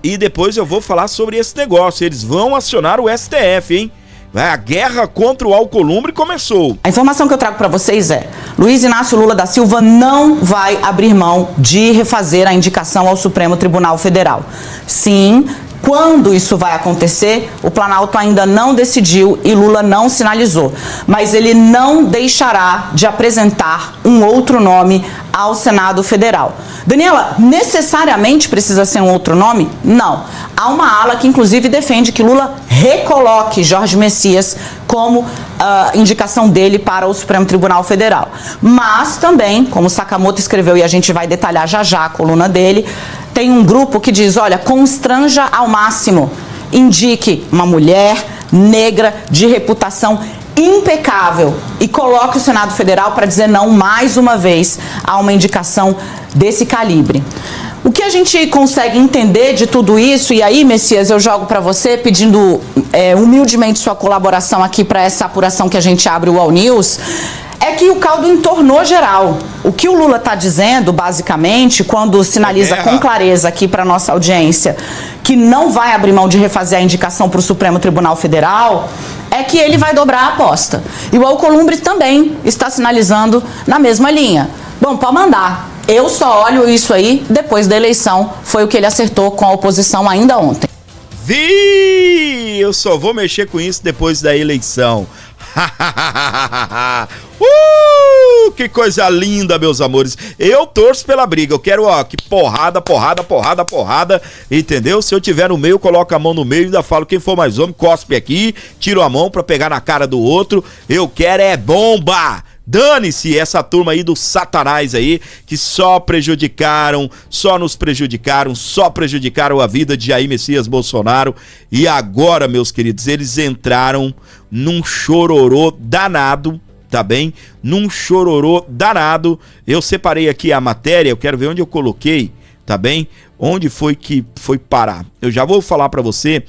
e depois eu vou falar sobre esse negócio, eles vão acionar o STF, hein? A guerra contra o Alcolumbre começou. A informação que eu trago para vocês é: Luiz Inácio Lula da Silva não vai abrir mão de refazer a indicação ao Supremo Tribunal Federal. Sim, quando isso vai acontecer, o Planalto ainda não decidiu e Lula não sinalizou. Mas ele não deixará de apresentar um outro nome ao Senado Federal. Daniela, necessariamente precisa ser um outro nome? Não. Há uma ala que inclusive defende que Lula recoloque Jorge Messias como indicação dele para o Supremo Tribunal Federal. Mas também, como Sakamoto escreveu, e a gente vai detalhar já já a coluna dele, tem um grupo que diz, olha, constranja ao máximo, indique uma mulher negra de reputação impecável e coloque o Senado Federal para dizer não mais uma vez a uma indicação desse calibre. O que a gente consegue entender de tudo isso, e aí, Messias, eu jogo para você pedindo humildemente sua colaboração aqui para essa apuração que a gente abre o All News, é que o caldo entornou geral. O que o Lula está dizendo, basicamente, quando sinaliza com clareza aqui para nossa audiência que não vai abrir mão de refazer a indicação para o Supremo Tribunal Federal, é que ele vai dobrar a aposta. E o Alcolumbre também está sinalizando na mesma linha. Bom, pode mandar. Eu só olho isso aí depois da eleição. Foi o que ele acertou com a oposição ainda ontem. Eu só vou mexer com isso depois da eleição. Que coisa linda, meus amores. Eu torço pela briga. Eu quero, ó, que porrada, entendeu? Se eu tiver no meio, coloco a mão no meio e ainda falo, quem for mais homem, cospe aqui, tiro a mão pra pegar na cara do outro. Eu quero é bomba. Dane-se essa turma aí do Satanás aí, que só nos prejudicaram a vida de Jair Messias Bolsonaro. E agora, meus queridos, eles entraram num chororô danado, tá bem? Num chororô danado. Eu separei aqui a matéria, eu quero ver onde eu coloquei, tá bem? Onde foi que foi parar. Eu já vou falar pra você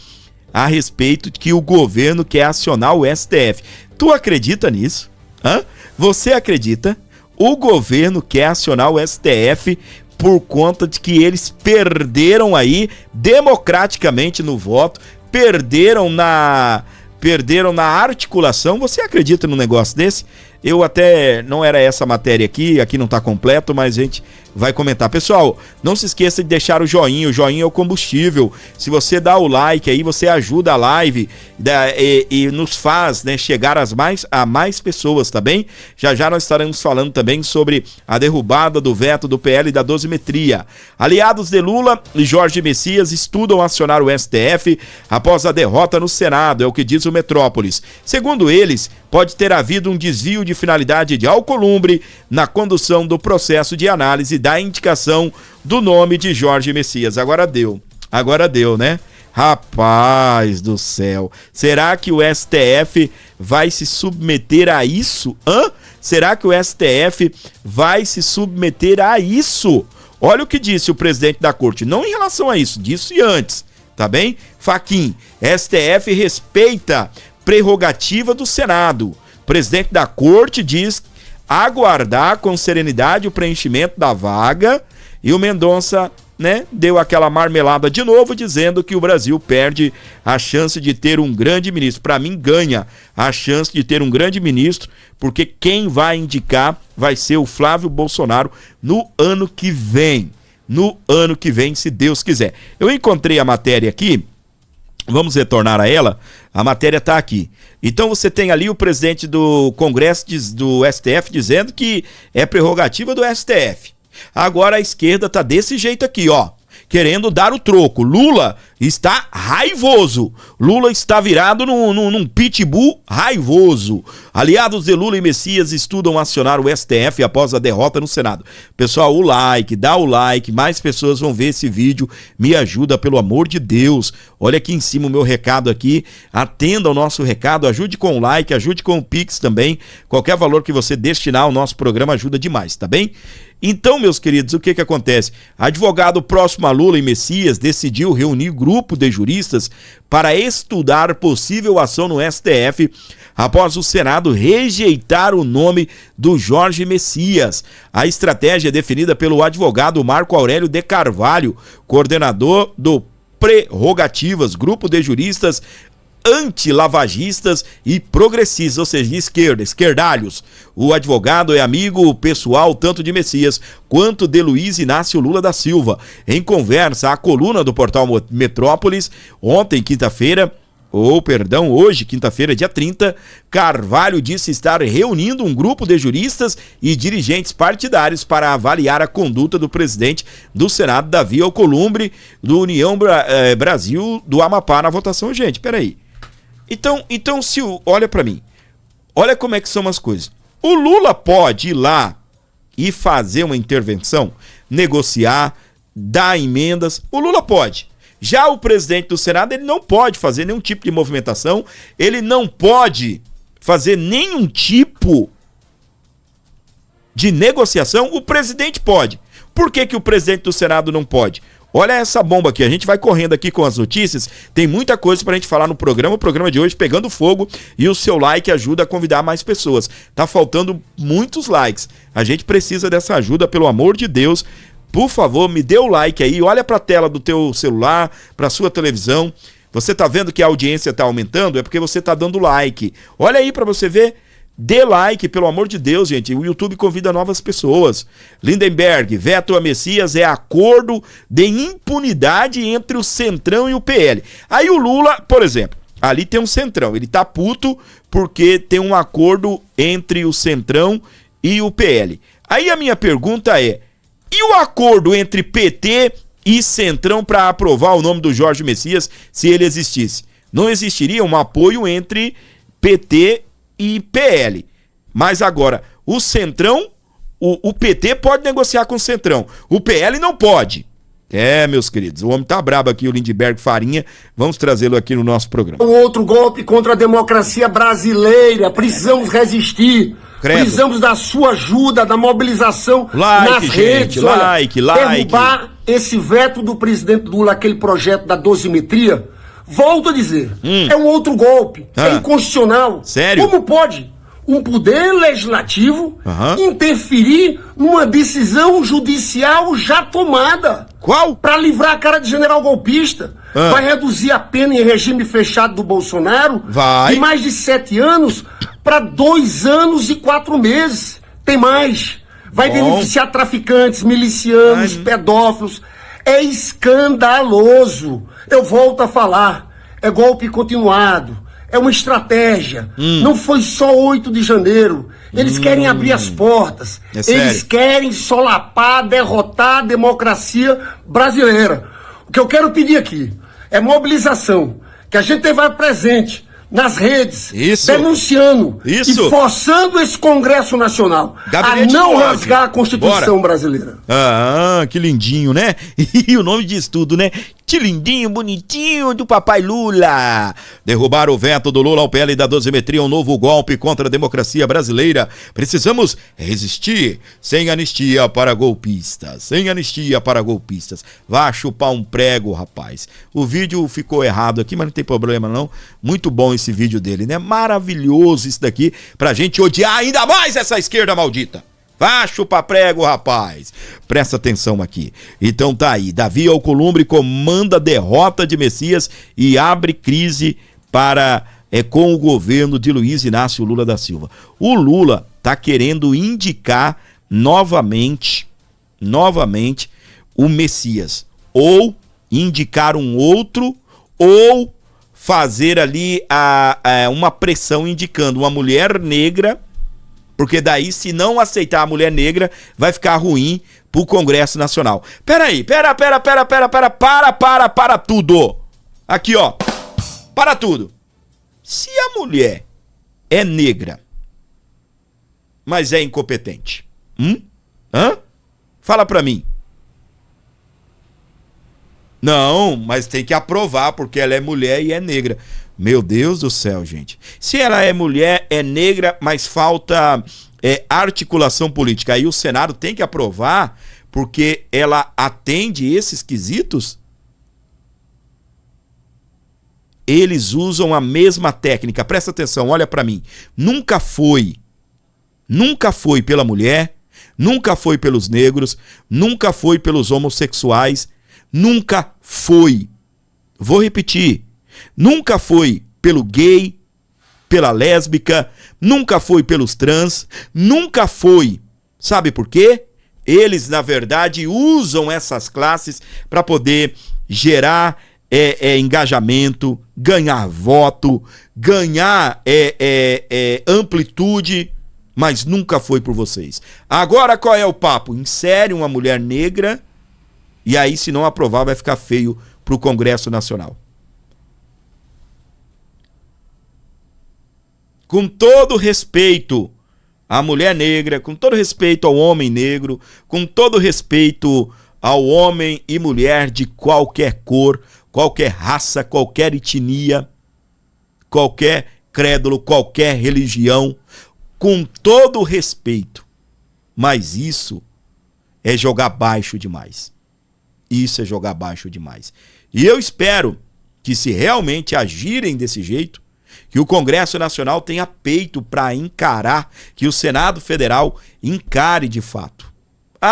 a respeito de que o governo quer acionar o STF. Tu acredita nisso? Hã? Você acredita? O governo quer acionar o STF por conta de que eles perderam aí democraticamente no voto, perderam na articulação. Você acredita num negócio desse? Eu até, não era essa matéria aqui não tá completo, mas a gente vai comentar. Pessoal, não se esqueça de deixar o joinha é o combustível. Se você dá o like aí, você ajuda a live e nos faz, né, chegar a mais pessoas, tá bem? Já nós estaremos falando também sobre a derrubada do veto do PL da dosimetria. Aliados de Lula e Jorge Messias estudam acionar o STF após a derrota no Senado, é o que diz o Metrópolis. Segundo eles, pode ter havido um desvio de finalidade de Alcolumbre na condução do processo de análise da indicação do nome de Jorge Messias. Agora deu, né? Rapaz do céu, será que o STF vai se submeter a isso? Será que o STF vai se submeter a isso? Olha o que disse o presidente da corte, não em relação a isso, disse antes, tá bem? Fachin, STF respeita prerrogativa do Senado. O presidente da corte diz aguardar com serenidade o preenchimento da vaga, e o Mendonça, né, deu aquela marmelada de novo, dizendo que o Brasil perde a chance de ter um grande ministro. Para mim, ganha a chance de ter um grande ministro, porque quem vai indicar vai ser o Flávio Bolsonaro no ano que vem. No ano que vem, se Deus quiser. Eu encontrei a matéria aqui, vamos retornar a ela. A matéria está aqui. Então você tem ali o presidente do Congresso do STF dizendo que é prerrogativa do STF. Agora a esquerda tá desse jeito aqui, ó, querendo dar o troco. Lula está raivoso. Lula está virado num pitbull raivoso. Aliados de Lula e Messias estudam acionar o STF após a derrota no Senado. Pessoal, dá o like, mais pessoas vão ver esse vídeo. Me ajuda, pelo amor de Deus. Olha aqui em cima o meu recado aqui. Atenda ao nosso recado, ajude com o like, ajude com o Pix também. Qualquer valor que você destinar ao nosso programa ajuda demais, tá bem? Então, meus queridos, o que acontece? Advogado próximo a Lula e Messias decidiu reunir grupo de juristas para estudar possível ação no STF após o Senado rejeitar o nome do Jorge Messias. A estratégia é definida pelo advogado Marco Aurélio de Carvalho, coordenador do Prerrogativas, grupo de juristas antilavagistas e progressistas, ou seja, de esquerda, esquerdalhos. O advogado é amigo pessoal tanto de Messias quanto de Luiz Inácio Lula da Silva. Em conversa à coluna do portal Metrópolis, hoje, quinta-feira, dia 30, Carvalho disse estar reunindo um grupo de juristas e dirigentes partidários para avaliar a conduta do presidente do Senado, Davi Alcolumbre, do União Brasil do Amapá, na votação. Gente, peraí. Então olha pra mim, olha como é que são as coisas. O Lula pode ir lá e fazer uma intervenção, negociar, dar emendas, o Lula pode. Já o presidente do Senado, ele não pode fazer nenhum tipo de movimentação, ele não pode fazer nenhum tipo de negociação. O presidente pode. Por que o presidente do Senado não pode? Olha essa bomba aqui, a gente vai correndo aqui com as notícias, tem muita coisa pra gente falar no programa, o programa de hoje pegando fogo, e o seu like ajuda a convidar mais pessoas. Tá faltando muitos likes, a gente precisa dessa ajuda, pelo amor de Deus. Por favor, me dê o like aí, olha pra tela do teu celular, pra sua televisão. Você tá vendo que a audiência tá aumentando? É porque você tá dando like. Olha aí pra você ver. Dê like, pelo amor de Deus, gente. O YouTube convida novas pessoas. Lindenberg, veto a Messias é acordo de impunidade entre o Centrão e o PL. Aí o Lula, por exemplo, Ali tem um Centrão. Ele tá puto porque tem um acordo entre o Centrão e o PL. Aí a minha pergunta é: e o acordo entre PT e Centrão para aprovar o nome do Jorge Messias, se ele existisse? Não existiria um apoio entre PT e PL. Mas agora, o Centrão, o PT pode negociar com o Centrão. O PL não pode. Meus queridos, o homem tá brabo aqui, o Lindbergh Farinha. Vamos trazê-lo aqui no nosso programa. Um outro golpe contra a democracia brasileira. Precisamos resistir. Credo. Precisamos da sua ajuda, da mobilização nas gente, redes. like. Derrubar esse veto do presidente Lula, aquele projeto da dosimetria. Volto a dizer, é um outro golpe. É inconstitucional. Sério? Como pode um poder legislativo interferir numa decisão judicial já tomada? Qual? Para livrar a cara de general golpista. Vai reduzir a pena em regime fechado do Bolsonaro de mais de 7 anos para 2 anos e 4 meses. Tem mais. Vai beneficiar traficantes, milicianos, pedófilos. É escandaloso. Eu volto a falar. É golpe continuado. É uma estratégia. Não foi só 8 de janeiro. Eles querem abrir as portas. Eles querem solapar, derrotar a democracia brasileira. O que eu quero pedir aqui é mobilização. Que a gente vá presente nas redes, denunciando e forçando esse Congresso Nacional Gabinete a não rasgar a Constituição brasileira. Que lindinho, né? E o nome diz tudo, né? Que lindinho, bonitinho do papai Lula. Derrubar o veto do Lula ao PL da dosimetria, um novo golpe contra a democracia brasileira. Precisamos resistir sem anistia para golpistas. Sem anistia para golpistas. Vá chupar um prego, rapaz. O vídeo ficou errado aqui, mas não tem problema não. Muito bom esse vídeo dele, né? Maravilhoso isso daqui pra gente odiar ainda mais essa esquerda maldita. Vá chupar prego, rapaz. Presta atenção aqui. Então tá aí. Davi Alcolumbre comanda derrota de Messias e abre crise com o governo de Luiz Inácio Lula da Silva. O Lula tá querendo indicar novamente o Messias. Ou indicar um outro, ou fazer ali uma pressão indicando uma mulher negra. Porque daí, se não aceitar a mulher negra, vai ficar ruim pro Congresso Nacional. Pera tudo. Aqui, ó. Para tudo. Se a mulher é negra, mas é incompetente, fala pra mim. Não, mas tem que aprovar, porque ela é mulher e é negra. Meu Deus do céu, gente. Se ela é mulher, é negra, mas falta articulação política. Aí o Senado tem que aprovar porque ela atende esses quesitos? Eles usam a mesma técnica. Presta atenção, olha pra mim. Nunca foi pela mulher, nunca foi pelos negros, nunca foi pelos homossexuais, nunca foi. Vou repetir. Nunca foi pelo gay, pela lésbica, nunca foi pelos trans, nunca foi. Sabe por quê? Eles, na verdade, usam essas classes para poder gerar engajamento, ganhar voto, ganhar amplitude, mas nunca foi por vocês. Agora qual é o papo? Insere uma mulher negra e aí, se não aprovar, vai ficar feio para o Congresso Nacional. Com todo respeito à mulher negra, com todo respeito ao homem negro, com todo respeito ao homem e mulher de qualquer cor, qualquer raça, qualquer etnia, qualquer crédulo, qualquer religião, com todo respeito. Mas isso é jogar baixo demais. Isso é jogar baixo demais. E eu espero que, se realmente agirem desse jeito, que o Congresso Nacional tenha peito para encarar, que o Senado Federal encare de fato.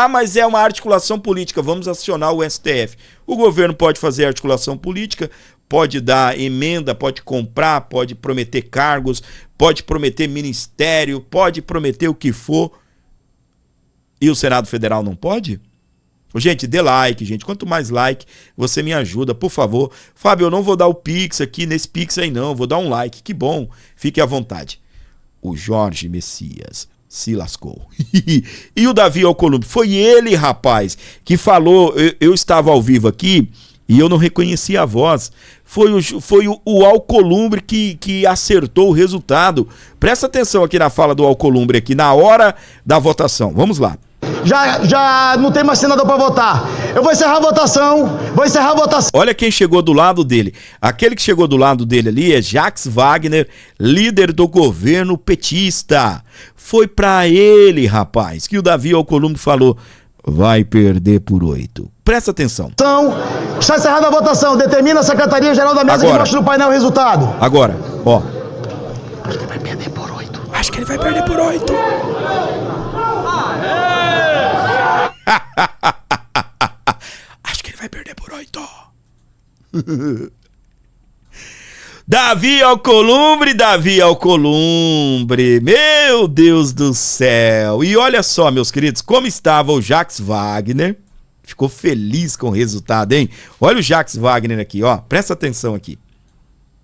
Mas é uma articulação política, vamos acionar o STF. O governo pode fazer articulação política, pode dar emenda, pode comprar, pode prometer cargos, pode prometer ministério, pode prometer o que for. E o Senado Federal não pode? Gente, dê like, gente. Quanto mais like, você me ajuda, por favor. Fábio, eu não vou dar o Pix aqui, nesse Pix aí não. Vou dar um like. Que bom. Fique à vontade. O Jorge Messias se lascou. E o Davi Alcolumbre? Foi ele, rapaz, que falou. Eu estava ao vivo aqui e eu não reconheci a voz. Foi o Alcolumbre que acertou o resultado. Presta atenção aqui na fala do Alcolumbre, aqui na hora da votação. Vamos lá. Já não tem mais senador para votar. Eu vou encerrar a votação. Olha quem chegou do lado dele. Aquele que chegou do lado dele ali é Jacques Wagner, líder do governo petista. Foi pra ele, rapaz, que o Davi Alcolumbre falou: vai perder por 8. Presta atenção. Está encerrada a votação. Determina a Secretaria-Geral da Mesa que mostre no painel o resultado. Agora, ó. Acho que ele vai perder por 8. Acho que ele vai perder por 8. Acho que ele vai perder por 8. Davi Alcolumbre. Meu Deus do céu. E olha só, meus queridos, como estava o Jacques Wagner. Ficou feliz com o resultado, hein? Olha o Jacques Wagner aqui, ó. Presta atenção aqui.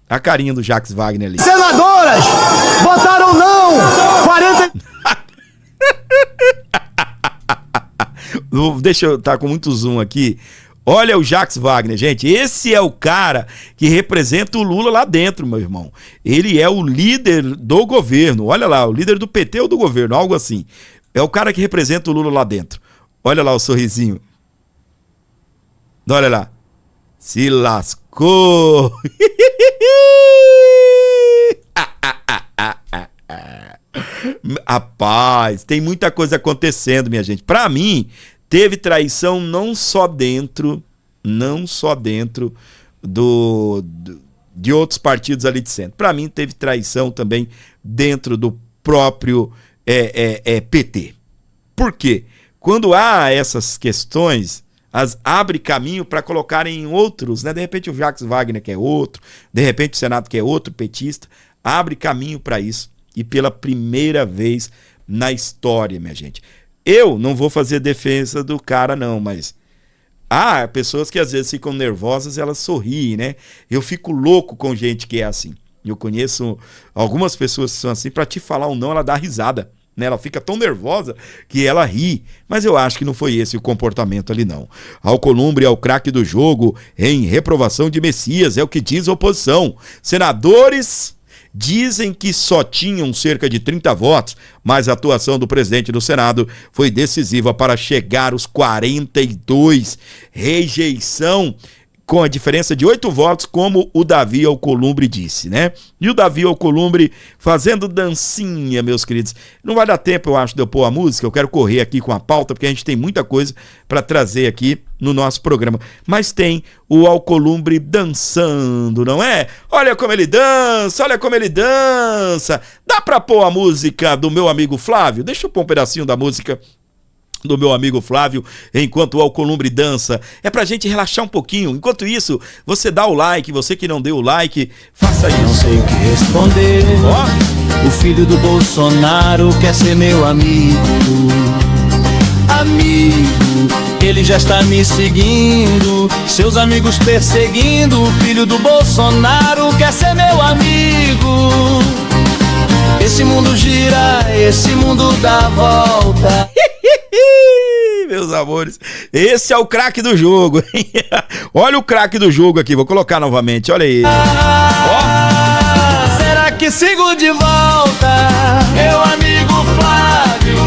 A carinha do Jacques Wagner ali. Senadoras votaram não. 40. Deixa eu estar com muito zoom aqui. Olha o Jacques Wagner, gente. Esse é o cara que representa o Lula lá dentro, meu irmão. Ele é o líder do governo. Olha lá, o líder do PT ou do governo, algo assim. É o cara que representa o Lula lá dentro. Olha lá o sorrisinho. Olha lá. Se lascou. Rapaz, tem muita coisa acontecendo, minha gente. Pra mim, teve traição não só dentro de outros partidos ali de centro. Pra mim, teve traição também dentro do próprio PT. Por quê? Quando há essas questões, abre caminho para colocarem outros, né? De repente o Jacques Wagner quer outro, de repente o Senado quer outro petista, abre caminho para isso. E pela primeira vez na história, minha gente. Eu não vou fazer defesa do cara, não, mas há pessoas que às vezes ficam nervosas, elas sorriem, né? Eu fico louco com gente que é assim. Eu conheço algumas pessoas que são assim, para te falar um não, ela dá risada, né? Ela fica tão nervosa que ela ri. Mas eu acho que não foi esse o comportamento ali, não. Alcolumbre é o craque do jogo em reprovação de Messias, é o que diz a oposição. Senadores dizem que só tinham cerca de 30 votos, mas a atuação do presidente do Senado foi decisiva para chegar aos 42. Rejeição com a diferença de 8 votos, como o Davi Alcolumbre disse, né? E o Davi Alcolumbre fazendo dancinha, meus queridos. Não vai dar tempo, eu acho, de eu pôr a música. Eu quero correr aqui com a pauta, porque a gente tem muita coisa para trazer aqui no nosso programa. Mas tem o Alcolumbre dançando, não é? Olha como ele dança, olha como ele dança. Dá para pôr a música do meu amigo Flávio? Deixa eu pôr um pedacinho da música do meu amigo Flávio, enquanto o Alcolumbre dança. É pra gente relaxar um pouquinho. Enquanto isso, você dá o like, você que não deu o like, faça isso. Não sei o que responder. O filho do Bolsonaro quer ser meu amigo. Ele já está me seguindo, seus amigos perseguindo. O filho do Bolsonaro quer ser meu amigo. Esse mundo gira, esse mundo dá volta. Meus amores, esse é o craque do jogo, hein? Olha o craque do jogo aqui, vou colocar novamente, olha aí. Será que sigo de volta? Meu amigo Flávio,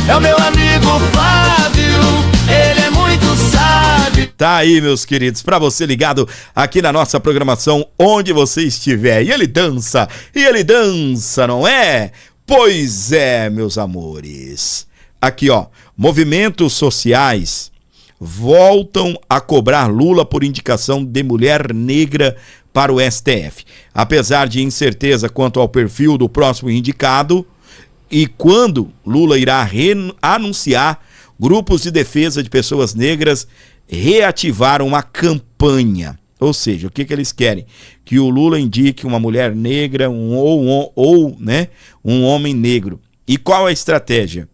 é o meu amigo Flávio, ele é muito sábio. Tá aí, meus queridos, pra você ligado aqui na nossa programação, onde você estiver. E ele dança, não é? Pois é, meus amores. Aqui, ó, movimentos sociais voltam a cobrar Lula por indicação de mulher negra para o STF. Apesar de incerteza quanto ao perfil do próximo indicado e quando Lula irá anunciar, grupos de defesa de pessoas negras reativaram uma campanha. Ou seja, o que eles querem? Que o Lula indique uma mulher negra um homem negro. E qual a estratégia?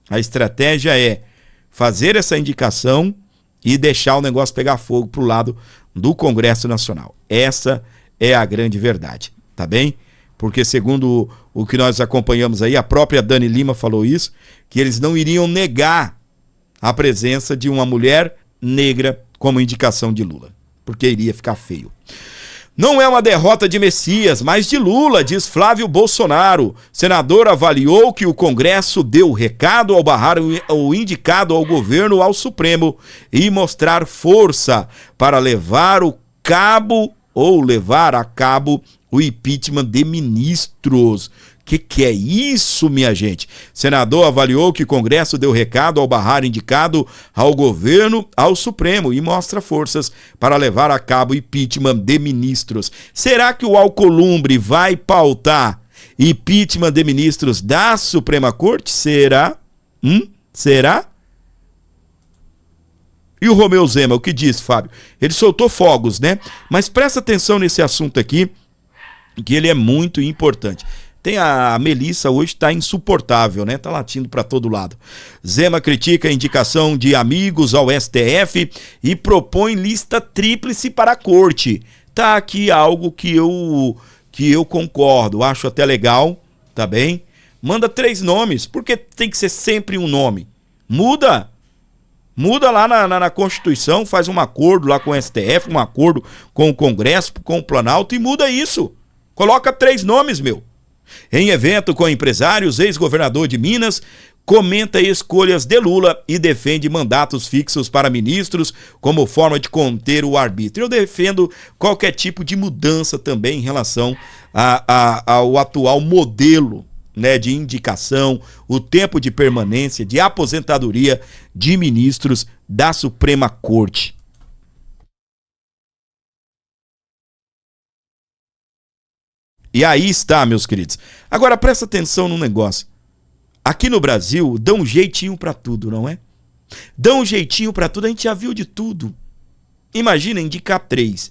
A estratégia é fazer essa indicação e deixar o negócio pegar fogo pro lado do Congresso Nacional. Essa é a grande verdade, tá bem? Porque segundo o que nós acompanhamos aí, a própria Dani Lima falou isso, que eles não iriam negar a presença de uma mulher negra como indicação de Lula, porque iria ficar feio. Não é uma derrota de Messias, mas de Lula, diz Flávio Bolsonaro. Senador avaliou que o Congresso deu recado ao barrar o indicado ao governo ao Supremo e mostrar força para levar a cabo o impeachment de ministros. Que é isso, minha gente? Senador avaliou que o Congresso deu recado ao barrar indicado ao governo ao Supremo e mostra forças para levar a cabo o impeachment de ministros. Será que o Alcolumbre vai pautar impeachment de ministros da Suprema Corte? Será? Será? E o Romeu Zema, o que diz, Fábio? Ele soltou fogos, né? Mas presta atenção nesse assunto aqui, que ele é muito importante. Tem a Melissa hoje, tá insuportável, né? Tá latindo para todo lado. Zema critica a indicação de amigos ao STF e propõe lista tríplice para a corte. Tá aqui algo que eu concordo, acho até legal, tá bem? Manda 3 nomes, porque tem que ser sempre um nome. Muda lá na Constituição, faz um acordo lá com o STF, um acordo com o Congresso, com o Planalto e muda isso. Coloca 3 nomes, meu. Em evento com empresários, ex-governador de Minas comenta escolhas de Lula e defende mandatos fixos para ministros como forma de conter o arbítrio. Eu defendo qualquer tipo de mudança também em relação ao atual modelo, né, de indicação, o tempo de permanência, de aposentadoria de ministros da Suprema Corte. E aí está, meus queridos. Agora presta atenção no negócio. Aqui no Brasil, dão um jeitinho pra tudo, não é? Dão um jeitinho pra tudo, a gente já viu de tudo. Imagina indicar 3.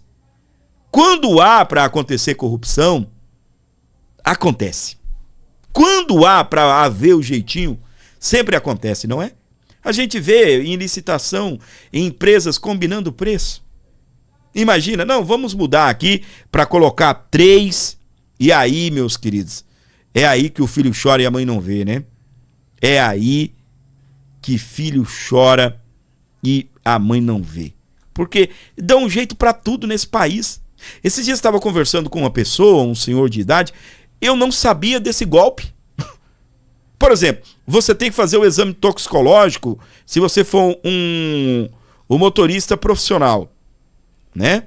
Quando há pra acontecer corrupção, acontece. Quando há pra haver o jeitinho, sempre acontece, não é? A gente vê em licitação, em empresas combinando preço. Imagina, não, vamos mudar aqui pra colocar 3. E aí, meus queridos, é aí que o filho chora e a mãe não vê, né? É aí que filho chora e a mãe não vê. Porque dá um jeito pra tudo nesse país. Esses dias eu estava conversando com uma pessoa, um senhor de idade, eu não sabia desse golpe. Por exemplo, você tem que fazer o exame toxicológico se você for um motorista profissional, né?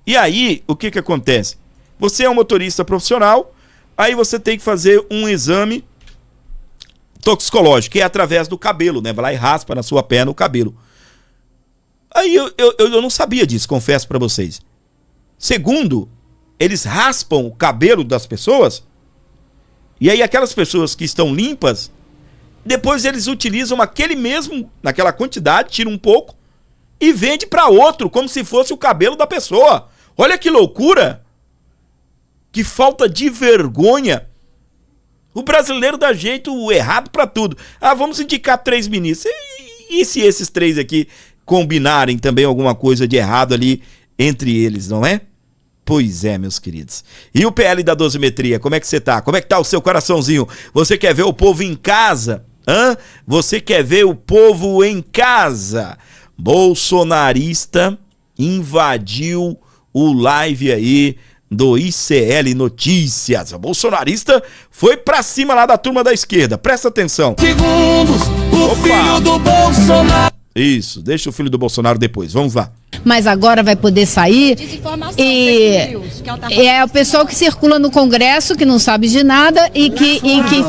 E aí, o que acontece? Você é um motorista profissional, aí você tem que fazer um exame toxicológico, que é através do cabelo, né? Vai lá e raspa na sua perna o cabelo. Aí eu não sabia disso, confesso pra vocês. Segundo, eles raspam o cabelo das pessoas, e aí aquelas pessoas que estão limpas, depois eles utilizam aquele mesmo, naquela quantidade, tiram um pouco, e vende pra outro, como se fosse o cabelo da pessoa. Olha que loucura! Que falta de vergonha. O brasileiro dá jeito errado pra tudo. Ah, vamos indicar 3 ministros. E se esses 3 aqui combinarem também alguma coisa de errado ali entre eles, não é? Pois é, meus queridos. E o PL da dosimetria, como é que você tá? Como é que tá o seu coraçãozinho? Você quer ver o povo em casa? Você quer ver o povo em casa? Bolsonarista invadiu o live aí do ICL Notícias. A bolsonarista foi pra cima lá da turma da esquerda. Presta atenção. Segundos, o filho do Bolsonaro. Isso, deixa o filho do Bolsonaro depois. Vamos lá. Mas agora vai poder sair e é o pessoal que circula no Congresso, que não sabe de nada e que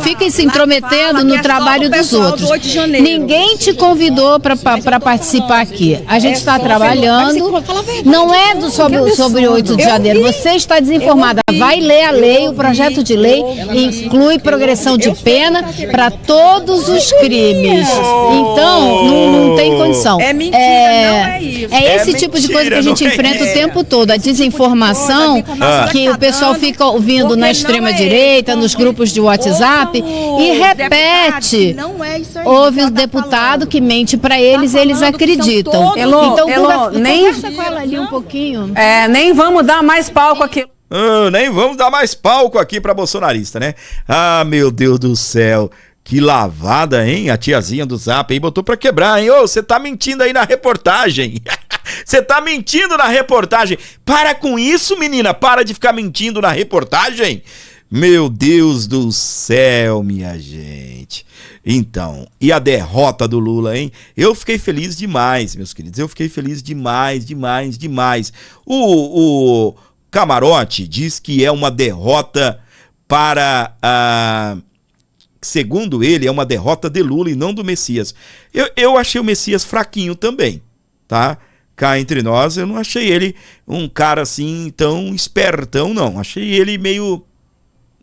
fica se intrometendo no trabalho dos outros. Ninguém te convidou para participar aqui. A gente está trabalhando, não é sobre 8 de janeiro, você está desinformada. Vai ler a lei, o projeto de lei inclui progressão de pena para todos os crimes. Então, não tem condição. É mentira, não é isso. É esse tipo de coisa que a gente enfrenta o tempo todo, a desinformação que o pessoal fica ouvindo na extrema-direita, nos grupos de WhatsApp e repete. Houve um deputado que mente para eles, eles acreditam. Então, conversa com ela ali um pouquinho. Nem vamos dar mais palco aqui. Nem vamos dar mais palco aqui pra bolsonarista, né? Ah, meu Deus do céu. Que lavada, hein? A tiazinha do Zap aí botou pra quebrar, hein? Ô, você tá mentindo aí na reportagem. Você tá mentindo na reportagem. Para com isso, menina. Para de ficar mentindo na reportagem. Meu Deus do céu, minha gente. Então, e a derrota do Lula, hein? Eu fiquei feliz demais, meus queridos. Eu fiquei feliz demais. O Camarote diz que é uma derrota para segundo ele, é uma derrota de Lula e não do Messias. Eu achei o Messias fraquinho também, tá? Cá entre nós, eu não achei ele um cara assim tão espertão, não. Achei ele meio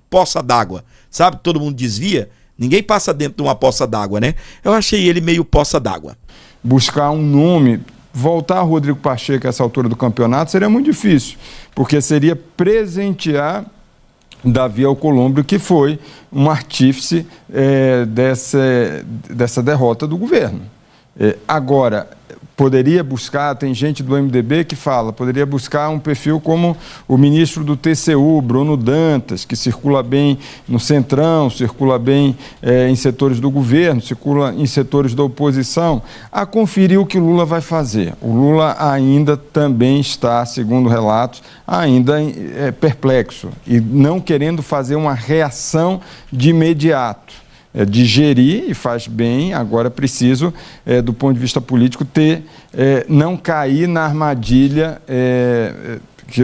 poça d'água, sabe? Todo mundo desvia, ninguém passa dentro de uma poça d'água, né? Eu achei ele meio poça d'água. Buscar um nome, voltar a Rodrigo Pacheco a essa altura do campeonato seria muito difícil, porque seria presentear Davi Alcolumbre, que foi um artífice dessa derrota do governo. Agora, poderia buscar, tem gente do MDB que fala, poderia buscar um perfil como o ministro do TCU, Bruno Dantas, que circula bem no Centrão, circula bem em setores do governo, circula em setores da oposição, a conferir o que o Lula vai fazer. O Lula ainda também está, segundo relatos, ainda perplexo e não querendo fazer uma reação de imediato. Digerir, e faz bem, agora é preciso, do ponto de vista político, não cair na armadilha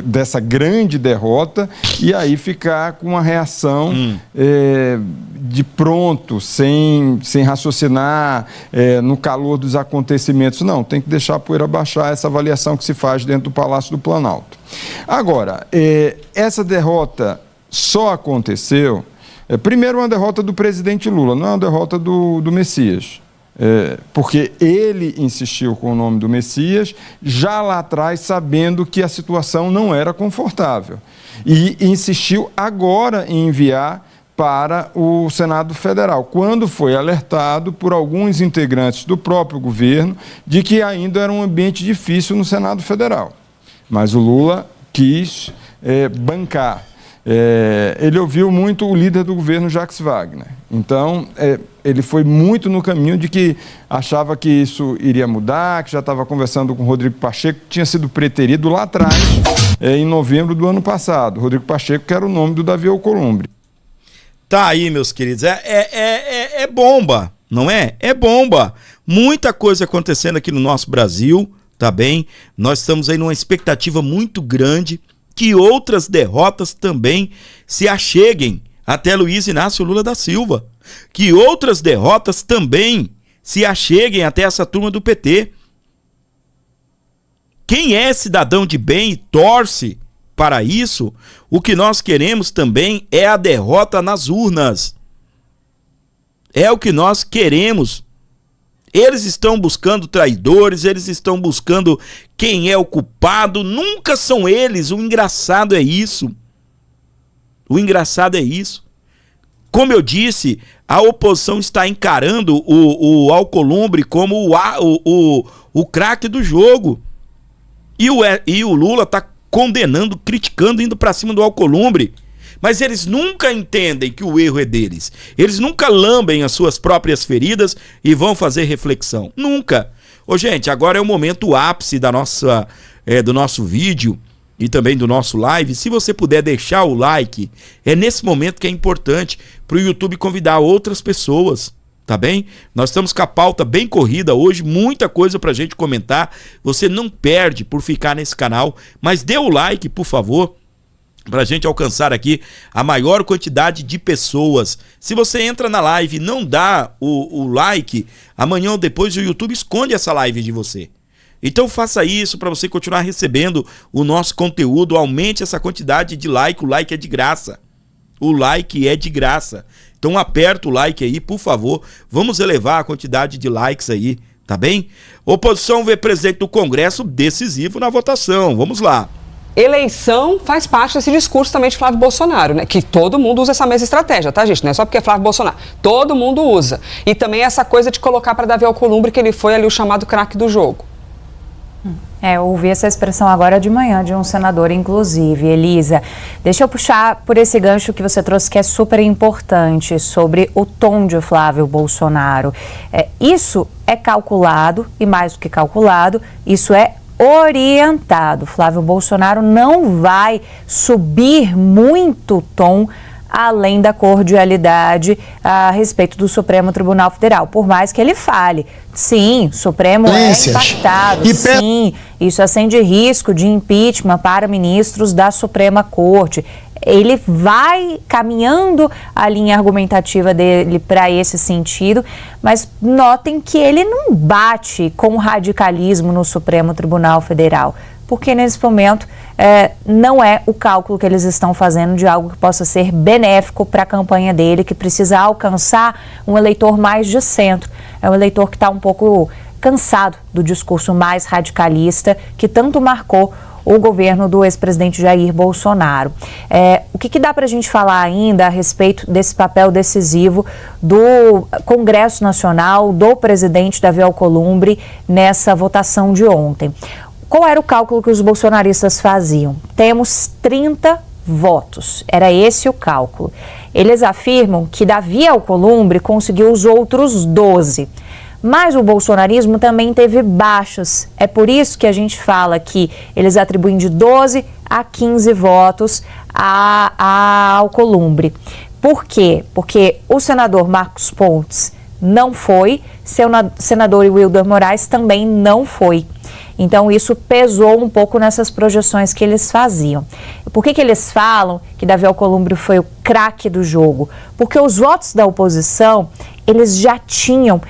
dessa grande derrota e aí ficar com uma reação de pronto, sem raciocinar, no calor dos acontecimentos. Não, tem que deixar a poeira baixar, essa avaliação que se faz dentro do Palácio do Planalto. Agora, essa derrota só aconteceu. Primeiro, uma derrota do presidente Lula, não é uma derrota do Messias, porque ele insistiu com o nome do Messias já lá atrás, sabendo que a situação não era confortável, e insistiu agora em enviar para o Senado Federal, quando foi alertado por alguns integrantes do próprio governo de que ainda era um ambiente difícil no Senado Federal. Mas o Lula quis bancar. Ele ouviu muito o líder do governo, Jacques Wagner. Então, ele foi muito no caminho de que achava que isso iria mudar, que já estava conversando com o Rodrigo Pacheco, que tinha sido preterido lá atrás, em novembro do ano passado. Rodrigo Pacheco, que era o nome do Davi Alcolumbre. Tá aí, meus queridos. É bomba, não é? É bomba. Muita coisa acontecendo aqui no nosso Brasil, tá bem? Nós estamos aí numa expectativa muito grande que outras derrotas também se acheguem até Luiz Inácio Lula da Silva. Que outras derrotas também se acheguem até essa turma do PT. Quem é cidadão de bem e torce para isso, o que nós queremos também é a derrota nas urnas. É o que nós queremos. Eles estão buscando traidores, eles estão buscando quem é o culpado, nunca são eles. O engraçado é isso. O engraçado é isso. Como eu disse, a oposição está encarando o Alcolumbre como o craque do jogo. E o Lula está condenando, criticando, indo para cima do Alcolumbre. Mas eles nunca entendem que o erro é deles. Eles nunca lambem as suas próprias feridas e vão fazer reflexão. Nunca. Ô, gente, agora é o momento ápice do nosso vídeo e também do nosso live. Se você puder deixar o like, é nesse momento que é importante para o YouTube convidar outras pessoas, tá bem? Nós estamos com a pauta bem corrida hoje, muita coisa pra gente comentar. Você não perde por ficar nesse canal, mas dê o like, por favor, para a gente alcançar aqui a maior quantidade de pessoas. Se você entra na live e não dá o like, amanhã ou depois o YouTube esconde essa live de você. Então faça isso para você continuar recebendo o nosso conteúdo, aumente essa quantidade de like, o like é de graça. O like é de graça. Então aperta o like aí, por favor, vamos elevar a quantidade de likes aí tá bem? Oposição vê presidente do Congresso decisivo na votação. Vamos lá. Eleição faz parte desse discurso também de Flávio Bolsonaro, né? Que todo mundo usa essa mesma estratégia, tá, gente? Não é só porque é Flávio Bolsonaro. Todo mundo usa. E também essa coisa de colocar para Davi Alcolumbre que ele foi ali o chamado craque do jogo. Eu ouvi essa expressão agora de manhã de um senador, inclusive. Elisa, deixa eu puxar por esse gancho que você trouxe, que é super importante, sobre o tom de Flávio Bolsonaro. Isso é calculado, e mais do que calculado, isso é orientado. Flávio Bolsonaro não vai subir muito o tom além da cordialidade a respeito do Supremo Tribunal Federal, por mais que ele fale. Sim, o Supremo é impactado, sim, isso acende risco de impeachment para ministros da Suprema Corte. Ele vai caminhando a linha argumentativa dele para esse sentido, mas notem que ele não bate com radicalismo no Supremo Tribunal Federal, porque nesse momento não é o cálculo que eles estão fazendo de algo que possa ser benéfico para a campanha dele, que precisa alcançar um eleitor mais de centro. É um eleitor que está um pouco cansado do discurso mais radicalista que tanto marcou o governo do ex-presidente Jair Bolsonaro. O que dá para a gente falar ainda a respeito desse papel decisivo do Congresso Nacional, do presidente Davi Alcolumbre nessa votação de ontem? Qual era o cálculo que os bolsonaristas faziam? Temos 30 votos, era esse o cálculo. Eles afirmam que Davi Alcolumbre conseguiu os outros 12. Mas o bolsonarismo também teve baixas. É por isso que a gente fala que eles atribuem de 12 a 15 votos a Alcolumbre. Por quê? Porque o senador Marcos Pontes não foi, senador Wildor Moraes também não foi. Então isso pesou um pouco nessas projeções que eles faziam. Por que eles falam que Davi Alcolumbre foi o craque do jogo? Porque os votos da oposição, eles já tinham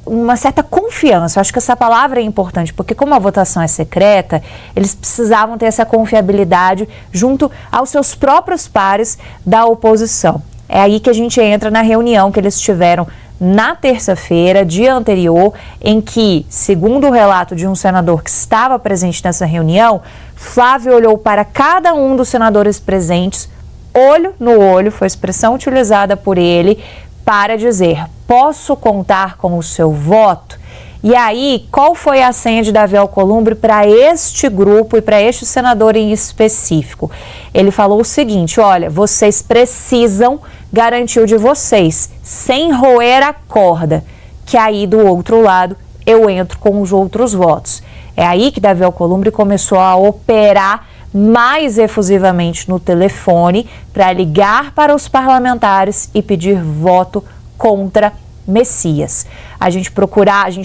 uma certa confiança. Eu acho que essa palavra é importante, porque como a votação é secreta, eles precisavam ter essa confiabilidade junto aos seus próprios pares da oposição. É aí que a gente entra na reunião que eles tiveram na terça-feira, dia anterior, em que, segundo o relato de um senador que estava presente nessa reunião, Flávio olhou para cada um dos senadores presentes, olho no olho, foi a expressão utilizada por ele, para dizer: posso contar com o seu voto? E aí, qual foi a senha de Davi Alcolumbre para este grupo e para este senador em específico? Ele falou o seguinte: olha, vocês precisam garantir o de vocês, sem roer a corda, que aí do outro lado eu entro com os outros votos. É aí que Davi Alcolumbre começou a operar mais efusivamente no telefone para ligar para os parlamentares e pedir voto contra Messias. A gente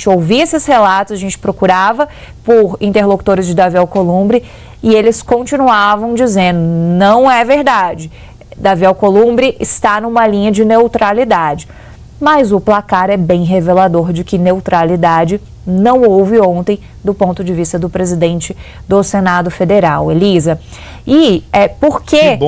ouvia esses relatos, a gente procurava por interlocutores de Davi Alcolumbre e eles continuavam dizendo: não é verdade. Davi Alcolumbre está numa linha de neutralidade. Mas o placar é bem revelador de que neutralidade não houve ontem do ponto de vista do presidente do Senado Federal, Elisa. E por que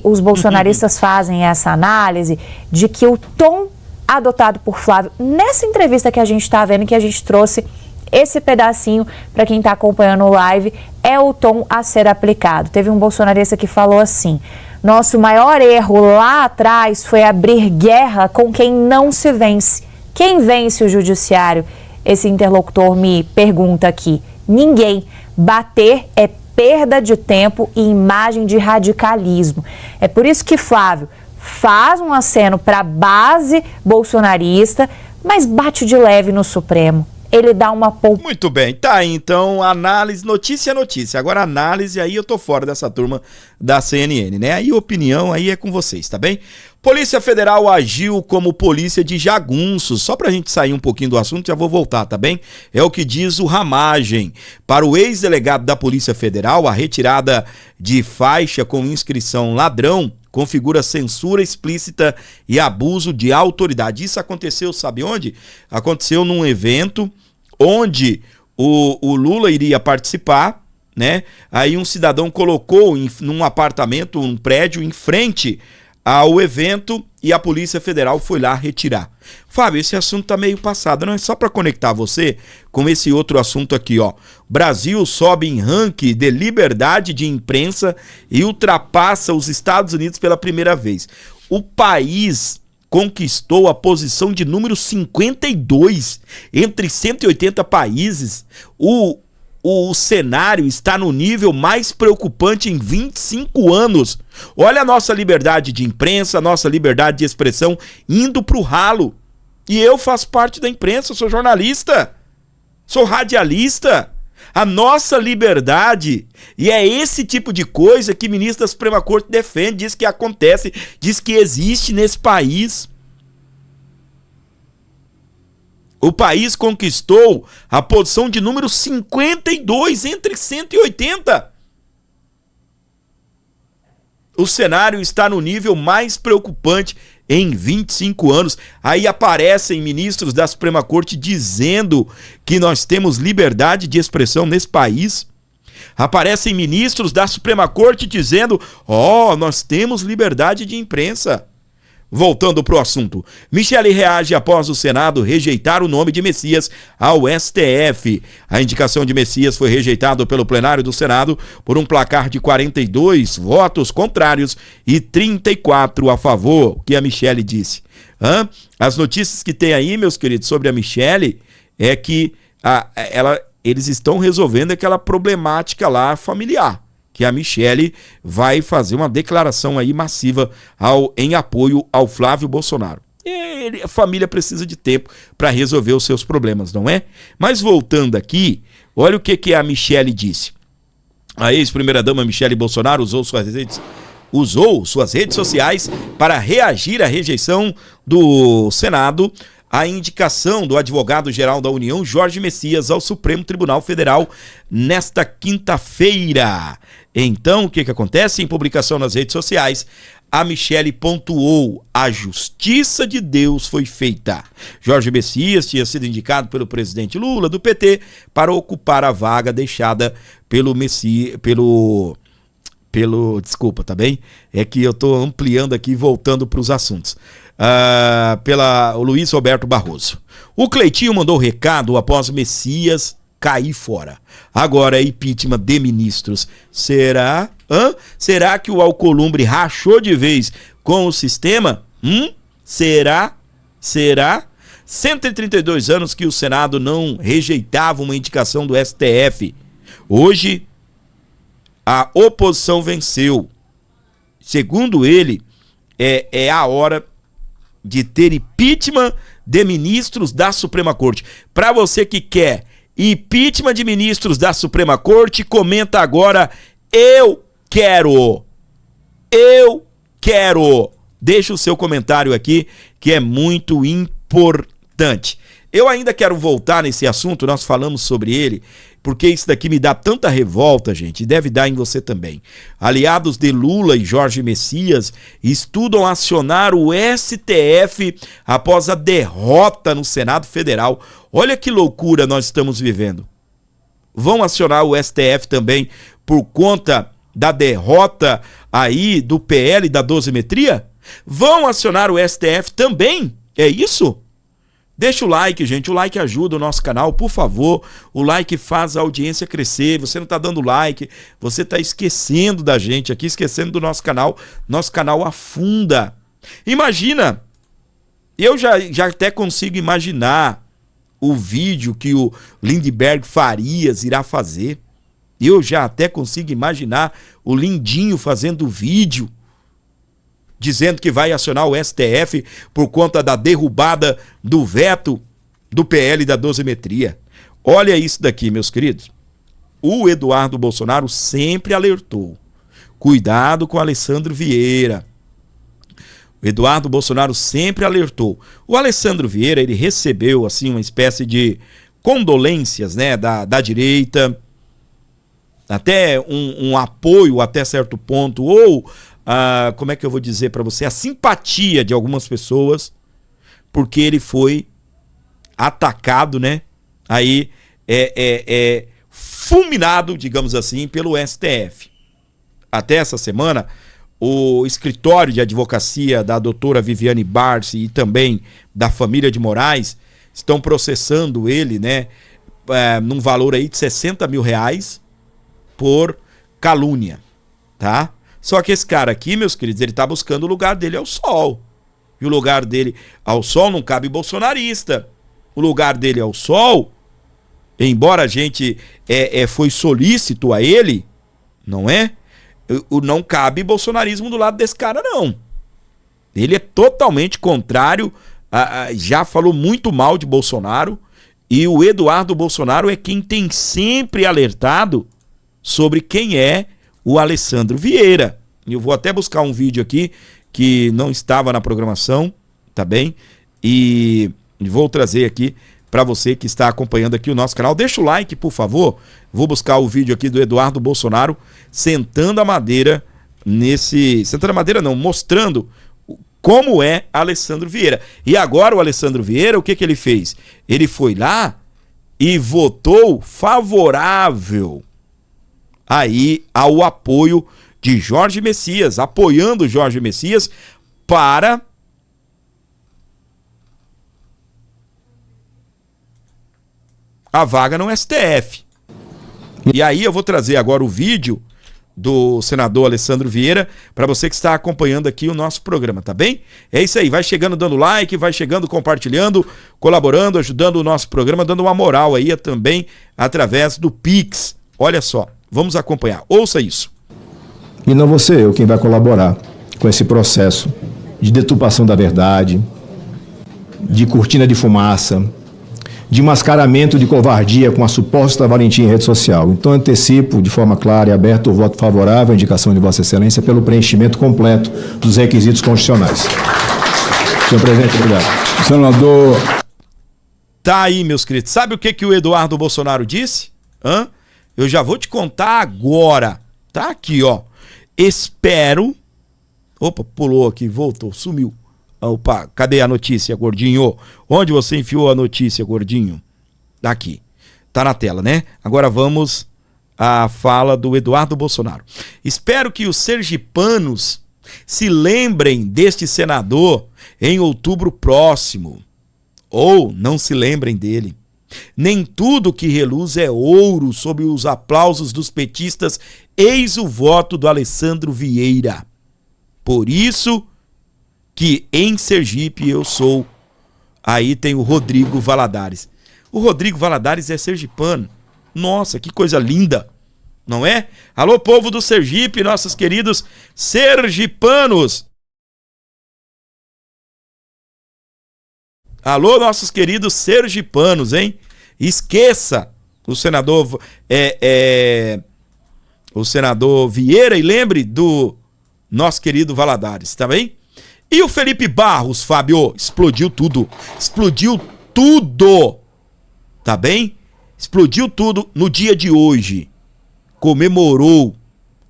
os bolsonaristas fazem essa análise de que o tom adotado por Flávio, nessa entrevista que a gente está vendo, que a gente trouxe esse pedacinho para quem está acompanhando o live, é o tom a ser aplicado. Teve um bolsonarista que falou assim: nosso maior erro lá atrás foi abrir guerra com quem não se vence. Quem vence o judiciário? Esse interlocutor me pergunta aqui. Ninguém. Bater é perda de tempo e imagem de radicalismo. É por isso que Flávio faz um aceno para a base bolsonarista, mas bate de leve no Supremo. Ele dá uma poupa. Muito bem, tá aí então, análise, notícia é notícia. Agora análise, aí eu tô fora dessa turma da CNN, né? Aí opinião, aí é com vocês, tá bem? Polícia Federal agiu como polícia de jagunços. Só pra gente sair um pouquinho do assunto, já vou voltar, tá bem? É o que diz o Ramagem. Para o ex-delegado da Polícia Federal, a retirada de faixa com inscrição ladrão configura censura explícita e abuso de autoridade. Isso aconteceu, sabe onde? Aconteceu num evento onde o Lula iria participar, né? Aí um cidadão colocou num apartamento, um prédio, em frente ao evento e a Polícia Federal foi lá retirar. Fábio, esse assunto tá meio passado, não é só para conectar você com esse outro assunto aqui, ó. Brasil sobe em ranking de liberdade de imprensa e ultrapassa os Estados Unidos pela primeira vez. O país conquistou a posição de número 52 entre 180 países. O cenário está no nível mais preocupante em 25 anos. Olha a nossa liberdade de imprensa, a nossa liberdade de expressão indo pro ralo. E eu faço parte da imprensa, sou jornalista, sou radialista. A nossa liberdade, e é esse tipo de coisa que o ministro da Suprema Corte defende, diz que acontece, diz que existe nesse país. O país conquistou a posição de número 52 entre 180. O cenário está no nível mais preocupante em 25 anos. Aí aparecem ministros da Suprema Corte dizendo que nós temos liberdade de expressão nesse país. Aparecem ministros da Suprema Corte dizendo: nós temos liberdade de imprensa. Voltando para o assunto, Michele reage após o Senado rejeitar o nome de Messias ao STF. A indicação de Messias foi rejeitada pelo plenário do Senado por um placar de 42 votos contrários e 34 a favor, que a Michele disse. As notícias que tem aí, meus queridos, sobre a Michele é que eles estão resolvendo aquela problemática lá familiar, que a Michele vai fazer uma declaração aí massiva em apoio ao Flávio Bolsonaro. A família precisa de tempo para resolver os seus problemas, não é? Mas voltando aqui, olha o que a Michele disse. A ex-primeira-dama Michele Bolsonaro usou suas redes sociais para reagir à rejeição do Senado a indicação do advogado-geral da União, Jorge Messias, ao Supremo Tribunal Federal nesta quinta-feira. Então, o que acontece? Em publicação nas redes sociais, a Michele pontuou: a justiça de Deus foi feita. Jorge Messias tinha sido indicado pelo presidente Lula, do PT, para ocupar a vaga deixada desculpa, tá bem? É que eu tô ampliando aqui, voltando para os assuntos. O Luiz Roberto Barroso. O Cleitinho mandou recado após Messias cair fora. Agora é impeachment de ministros. Será? Será que o Alcolumbre rachou de vez com o sistema? Será? 132 anos que o Senado não rejeitava uma indicação do STF. Hoje, a oposição venceu. Segundo ele, é a hora de ter impeachment de ministros da Suprema Corte. Para você que quer impeachment de ministros da Suprema Corte, comenta agora: eu quero. Deixa o seu comentário aqui, que é muito importante. Eu ainda quero voltar nesse assunto, nós falamos sobre ele, porque isso daqui me dá tanta revolta, gente, e deve dar em você também. Aliados de Lula e Jorge Messias estudam acionar o STF após a derrota no Senado Federal. Olha que loucura nós estamos vivendo. Vão acionar o STF também por conta da derrota aí do PL da dosimetria? Vão acionar o STF também? É isso? Deixa o like, gente, o like ajuda o nosso canal, por favor, o like faz a audiência crescer. Você não está dando like, você está esquecendo da gente aqui, esquecendo do nosso canal afunda. Imagina, eu já até consigo imaginar o vídeo que o Lindenberg Farias irá fazer. Eu já até consigo imaginar o Lindinho fazendo o vídeo, dizendo que vai acionar o STF por conta da derrubada do veto do PL da dosimetria. Olha isso daqui, meus queridos. O Eduardo Bolsonaro sempre alertou: cuidado com o Alessandro Vieira. O Eduardo Bolsonaro sempre alertou. O Alessandro Vieira, ele recebeu assim uma espécie de condolências, né, da direita, até um apoio até certo ponto, ou como é que eu vou dizer para você, a simpatia de algumas pessoas, porque ele foi atacado, né? Aí fulminado, digamos assim, pelo STF. Até essa semana, o escritório de advocacia da doutora Viviane Barsi e também da família de Moraes estão processando ele, né, num valor aí de 60 mil reais por calúnia, tá? Só que esse cara aqui, meus queridos, ele tá buscando o lugar dele ao sol. E o lugar dele ao sol não cabe bolsonarista. O lugar dele ao sol, embora a gente foi solícito a ele, não é? Não cabe bolsonarismo do lado desse cara, não. Ele é totalmente contrário, já falou muito mal de Bolsonaro, e o Eduardo Bolsonaro é quem tem sempre alertado sobre quem é o Alessandro Vieira. Eu vou até buscar um vídeo aqui que não estava na programação, tá bem? E vou trazer aqui para você que está acompanhando aqui o nosso canal. Deixa o like, por favor. Vou buscar o vídeo aqui do Eduardo Bolsonaro sentando a madeira sentando a madeira não, mostrando como é Alessandro Vieira. E agora o Alessandro Vieira, o que ele fez? Ele foi lá e votou favorável aí ao apoio de Jorge Messias, apoiando Jorge Messias para a vaga no STF. E aí eu vou trazer agora o vídeo do senador Alessandro Vieira para você que está acompanhando aqui o nosso programa, tá bem? É isso aí, vai chegando dando like, vai chegando compartilhando, colaborando, ajudando o nosso programa, dando uma moral aí também através do Pix. Olha só, vamos acompanhar, ouça isso. E não vou ser eu quem vai colaborar com esse processo de deturpação da verdade, de cortina de fumaça, de mascaramento de covardia com a suposta valentia em rede social. Então, antecipo de forma clara e aberta o voto favorável à indicação de Vossa Excelência pelo preenchimento completo dos requisitos constitucionais. Senhor presidente, obrigado. Senador. Tá aí, meus queridos. Sabe o que o Eduardo Bolsonaro disse? Eu já vou te contar agora. Tá aqui, ó. Espero... Opa, pulou aqui, voltou, sumiu. Opa, cadê a notícia, gordinho? Onde você enfiou a notícia, gordinho? Aqui. Tá na tela, né? Agora vamos à fala do Eduardo Bolsonaro. Espero que os sergipanos se lembrem deste senador em outubro próximo. Ou não se lembrem dele. Nem tudo que reluz é ouro sob os aplausos dos petistas. Eis o voto do Alessandro Vieira. Por isso que em Sergipe eu sou. Aí tem o Rodrigo Valadares. O Rodrigo Valadares é sergipano. Nossa, que coisa linda, não é? Alô, povo do Sergipe, nossos queridos sergipanos. Alô, nossos queridos sergipanos, hein? Esqueça o senador o senador Vieira e lembre do nosso querido Valadares, tá bem? E o Felipe Barros, Fábio, explodiu tudo. Explodiu tudo. Tá bem? Explodiu tudo no dia de hoje. Comemorou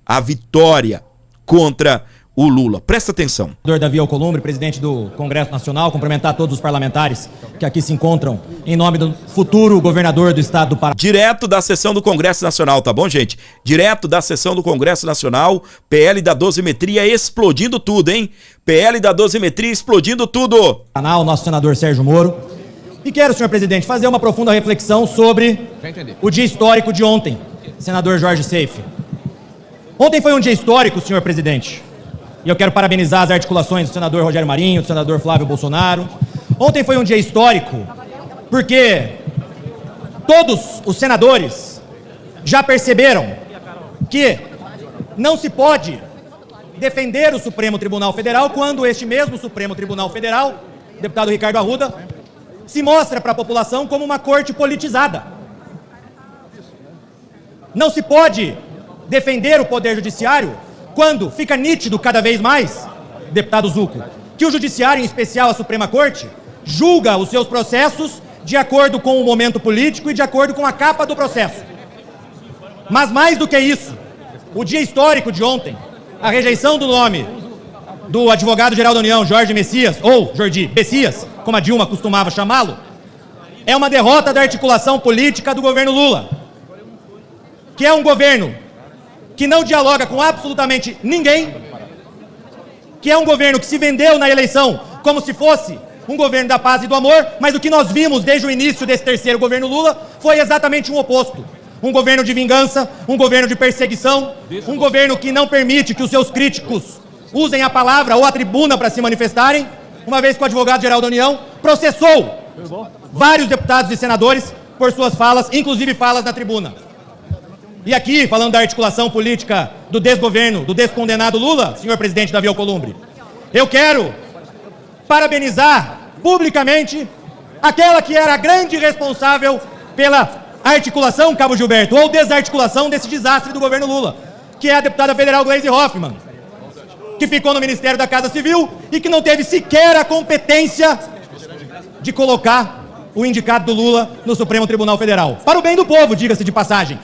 a vitória contra o Lula. Presta atenção. Davi Alcolumbre, presidente do Congresso Nacional, cumprimentar todos os parlamentares que aqui se encontram em nome do futuro governador do estado do Pará. Direto da sessão do Congresso Nacional, tá bom, gente? Direto da sessão do Congresso Nacional, PL da dosimetria explodindo tudo, hein? PL da dosimetria explodindo tudo. O nosso senador Sérgio Moro. E quero, senhor presidente, fazer uma profunda reflexão sobre o dia histórico de ontem, senador Jorge Seife. Ontem foi um dia histórico, senhor presidente. E eu quero parabenizar as articulações do senador Rogério Marinho, do senador Flávio Bolsonaro. Ontem foi um dia histórico porque todos os senadores já perceberam que não se pode defender o Supremo Tribunal Federal quando este mesmo Supremo Tribunal Federal, deputado Ricardo Arruda, se mostra para a população como uma corte politizada. Não se pode defender o Poder Judiciário quando fica nítido cada vez mais, deputado Zucco, que o Judiciário, em especial a Suprema Corte, julga os seus processos de acordo com o momento político e de acordo com a capa do processo. Mas mais do que isso, o dia histórico de ontem, a rejeição do nome do advogado-geral da União, Jorge Messias, ou Jordi Messias, como a Dilma costumava chamá-lo, é uma derrota da articulação política do governo Lula, que é um governo que não dialoga com absolutamente ninguém, que é um governo que se vendeu na eleição como se fosse um governo da paz e do amor, mas o que nós vimos desde o início desse terceiro governo Lula foi exatamente o oposto. Um governo de vingança, um governo de perseguição, um governo que não permite que os seus críticos usem a palavra ou a tribuna para se manifestarem, uma vez que o advogado-geral da União processou vários deputados e senadores por suas falas, inclusive falas na tribuna. E aqui, falando da articulação política do desgoverno, do descondenado Lula, senhor presidente Davi Alcolumbre, eu quero parabenizar publicamente aquela que era a grande responsável pela articulação, Cabo Gilberto, ou desarticulação desse desastre do governo Lula, que é a deputada federal Gleisi Hoffmann, que ficou no Ministério da Casa Civil e que não teve sequer a competência de colocar o indicado do Lula no Supremo Tribunal Federal. Para o bem do povo, diga-se de passagem.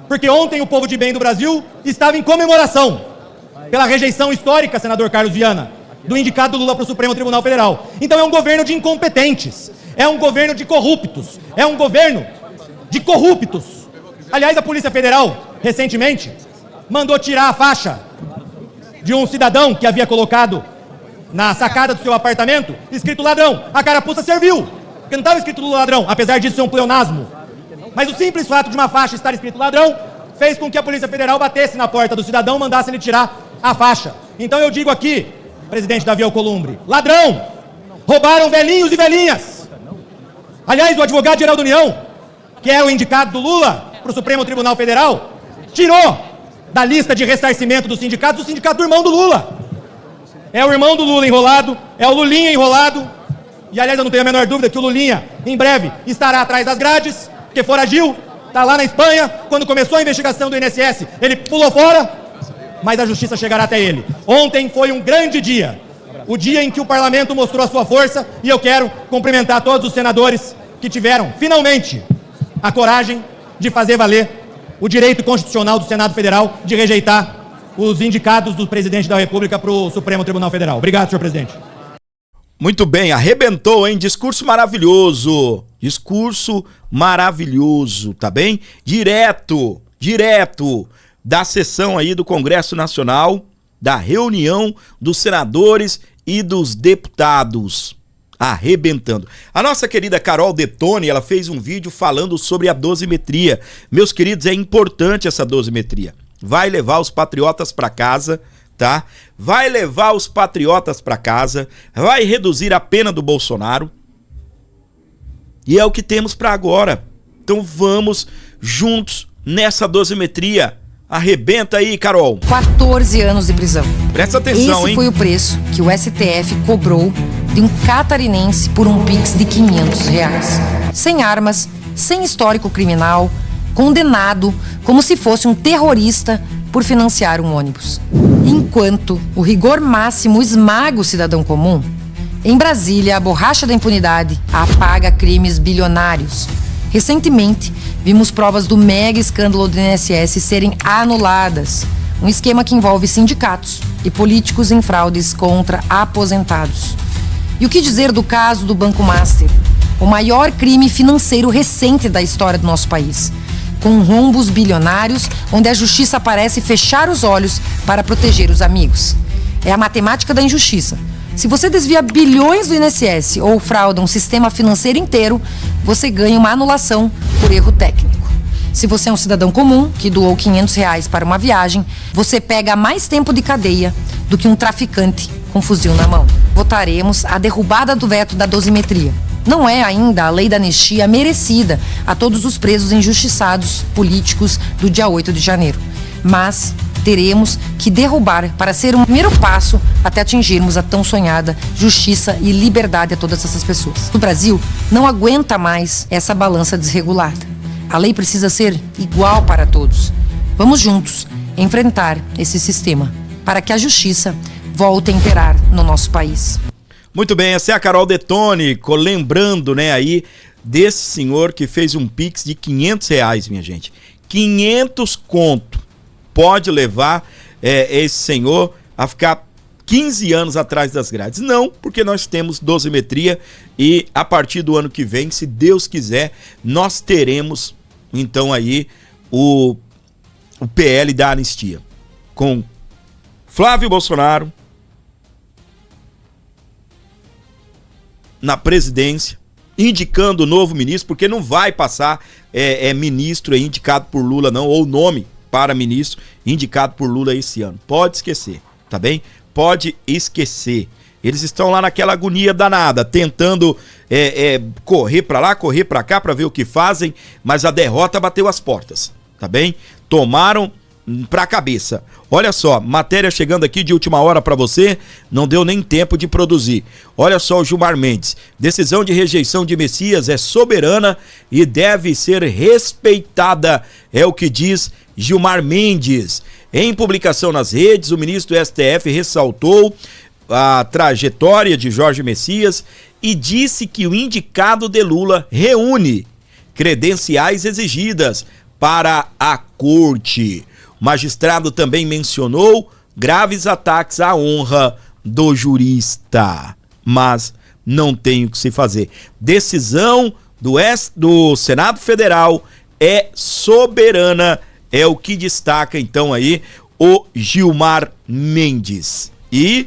Porque ontem o povo de bem do Brasil estava em comemoração pela rejeição histórica, senador Carlos Viana, do indicado do Lula para o Supremo Tribunal Federal. Então é um governo de incompetentes, é um governo de corruptos, é um governo de corruptos. Aliás, a Polícia Federal, recentemente, mandou tirar a faixa de um cidadão que havia colocado na sacada do seu apartamento, escrito ladrão. A carapuça serviu, porque não estava escrito ladrão, apesar disso ser um pleonasmo. Mas o simples fato de uma faixa estar escrito ladrão fez com que a Polícia Federal batesse na porta do cidadão e mandasse ele tirar a faixa. Então eu digo aqui, presidente Davi Alcolumbre, ladrão, roubaram velhinhos e velhinhas. Aliás, o advogado-geral da União, que era o indicado do Lula para o Supremo Tribunal Federal, tirou da lista de ressarcimento dos sindicatos o sindicato do irmão do Lula. É o irmão do Lula enrolado, é o Lulinha enrolado, e aliás eu não tenho a menor dúvida que o Lulinha, em breve, estará atrás das grades, porque foragiu, está lá na Espanha. Quando começou a investigação do INSS, ele pulou fora, mas a justiça chegará até ele. Ontem foi um grande dia, o dia em que o parlamento mostrou a sua força, e eu quero cumprimentar todos os senadores que tiveram, finalmente, a coragem de fazer valer o direito constitucional do Senado Federal de rejeitar os indicados do presidente da República para o Supremo Tribunal Federal. Obrigado, senhor presidente. Muito bem, arrebentou, hein? Discurso maravilhoso. Discurso maravilhoso, tá bem? Direto da sessão aí do Congresso Nacional, da reunião dos senadores e dos deputados. Arrebentando. A nossa querida Carol Detone, ela fez um vídeo falando sobre a dosimetria. Meus queridos, é importante essa dosimetria. Vai levar os patriotas para casa, tá? Vai levar os patriotas para casa, vai reduzir a pena do Bolsonaro. E é o que temos para agora. Então vamos juntos nessa dosimetria. Arrebenta aí, Carol. 14 anos de prisão. Presta atenção, Esse hein? foi o preço que o STF cobrou de um catarinense por um Pix de R$500. Sem armas, sem histórico criminal, condenado como se fosse um terrorista por financiar um ônibus. Enquanto o rigor máximo esmaga o cidadão comum, em Brasília, a borracha da impunidade apaga crimes bilionários. Recentemente, vimos provas do mega escândalo do INSS serem anuladas. Um esquema que envolve sindicatos e políticos em fraudes contra aposentados. E o que dizer do caso do Banco Master? O maior crime financeiro recente da história do nosso país. Com rombos bilionários, onde a justiça parece fechar os olhos para proteger os amigos. É a matemática da injustiça. Se você desvia bilhões do INSS ou frauda um sistema financeiro inteiro, você ganha uma anulação por erro técnico. Se você é um cidadão comum que doou R$500 para uma viagem, você pega mais tempo de cadeia do que um traficante com fuzil na mão. Votaremos a derrubada do veto da dosimetria. Não é ainda a lei da anistia merecida a todos os presos injustiçados políticos do dia 8 de janeiro. Mas teremos que derrubar para ser um primeiro passo até atingirmos a tão sonhada justiça e liberdade a todas essas pessoas. O Brasil não aguenta mais essa balança desregulada. A lei precisa ser igual para todos. Vamos juntos enfrentar esse sistema para que a justiça volte a imperar no nosso país. Muito bem, essa é a Carol Detone, lembrando, né, aí desse senhor que fez um Pix de R$500, minha gente. 500 conto pode levar esse senhor a ficar 15 anos atrás das grades. Não, porque nós temos dosimetria e a partir do ano que vem, se Deus quiser, nós teremos então aí o PL da anistia. Com Flávio Bolsonaro, na presidência, indicando o novo ministro, porque não vai passar ministro indicado por Lula não, ou nome para ministro indicado por Lula esse ano. Pode esquecer, tá bem? Pode esquecer. Eles estão lá naquela agonia danada, tentando correr para lá, correr para cá para ver o que fazem, mas a derrota bateu as portas, tá bem? Tomaram pra cabeça. Olha só, matéria chegando aqui de última hora para você, não deu nem tempo de produzir. Olha só o Gilmar Mendes. Decisão de rejeição de Messias é soberana e deve ser respeitada, é o que diz Gilmar Mendes. Em publicação nas redes, o ministro do STF ressaltou a trajetória de Jorge Messias e disse que o indicado de Lula reúne credenciais exigidas para a corte. O magistrado também mencionou graves ataques à honra do jurista, mas não tem o que se fazer. Decisão do Senado Federal é soberana, é o que destaca então aí o Gilmar Mendes. E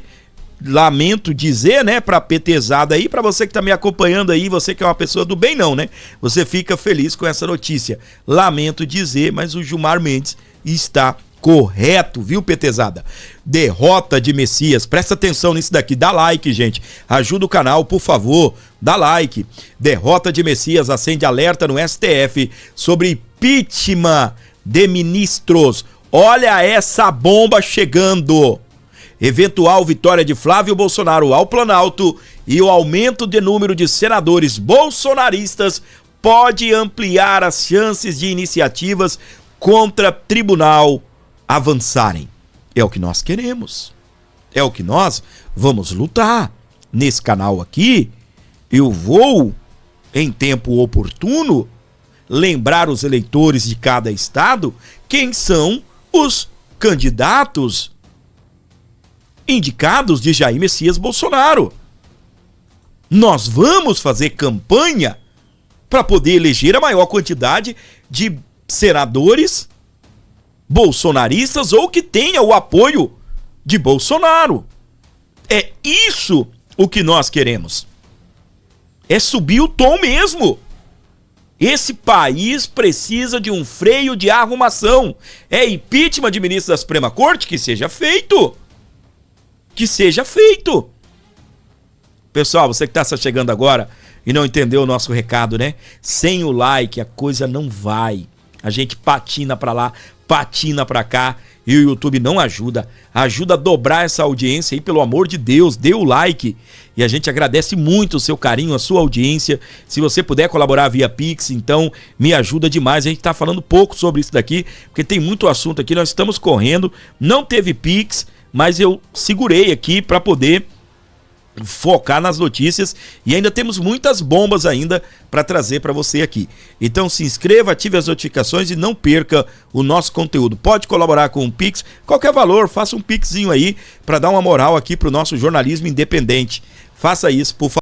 lamento dizer, né, pra petezada aí, pra você que tá me acompanhando aí, você que é uma pessoa do bem não, né? Você fica feliz com essa notícia. Lamento dizer, mas o Gilmar Mendes está correto, viu, petezada? Derrota de Messias. Presta atenção nisso daqui. Dá like, gente. Ajuda o canal, por favor. Dá like. Derrota de Messias acende alerta no STF sobre impeachment de ministros. Olha essa bomba chegando. Eventual vitória de Flávio Bolsonaro ao Planalto e o aumento de número de senadores bolsonaristas pode ampliar as chances de iniciativas contra tribunal avançarem. É o que nós queremos. É o que nós vamos lutar. Nesse canal aqui, eu vou, em tempo oportuno, lembrar os eleitores de cada estado quem são os candidatos indicados de Jair Messias Bolsonaro. Nós vamos fazer campanha para poder eleger a maior quantidade de senadores bolsonaristas ou que tenha o apoio de Bolsonaro. É isso o que nós queremos. É subir o tom mesmo. Esse país precisa de um freio de arrumação. É impeachment de ministro da Suprema Corte? Que seja feito. Que seja feito. Pessoal, você que está chegando agora e não entendeu o nosso recado, né? Sem o like a coisa não vai. A gente patina pra lá, patina pra cá e o YouTube não ajuda. Ajuda a dobrar essa audiência aí, pelo amor de Deus, dê o like. E a gente agradece muito o seu carinho, a sua audiência. Se você puder colaborar via Pix, então me ajuda demais. A gente tá falando pouco sobre isso daqui, porque tem muito assunto aqui, nós estamos correndo. Não teve Pix, mas eu segurei aqui para poder focar nas notícias e ainda temos muitas bombas ainda para trazer para você aqui. Então se inscreva, ative as notificações e não perca o nosso conteúdo. Pode colaborar com um Pix, qualquer valor, faça um Pixzinho aí para dar uma moral aqui pro nosso jornalismo independente. Faça isso, por favor.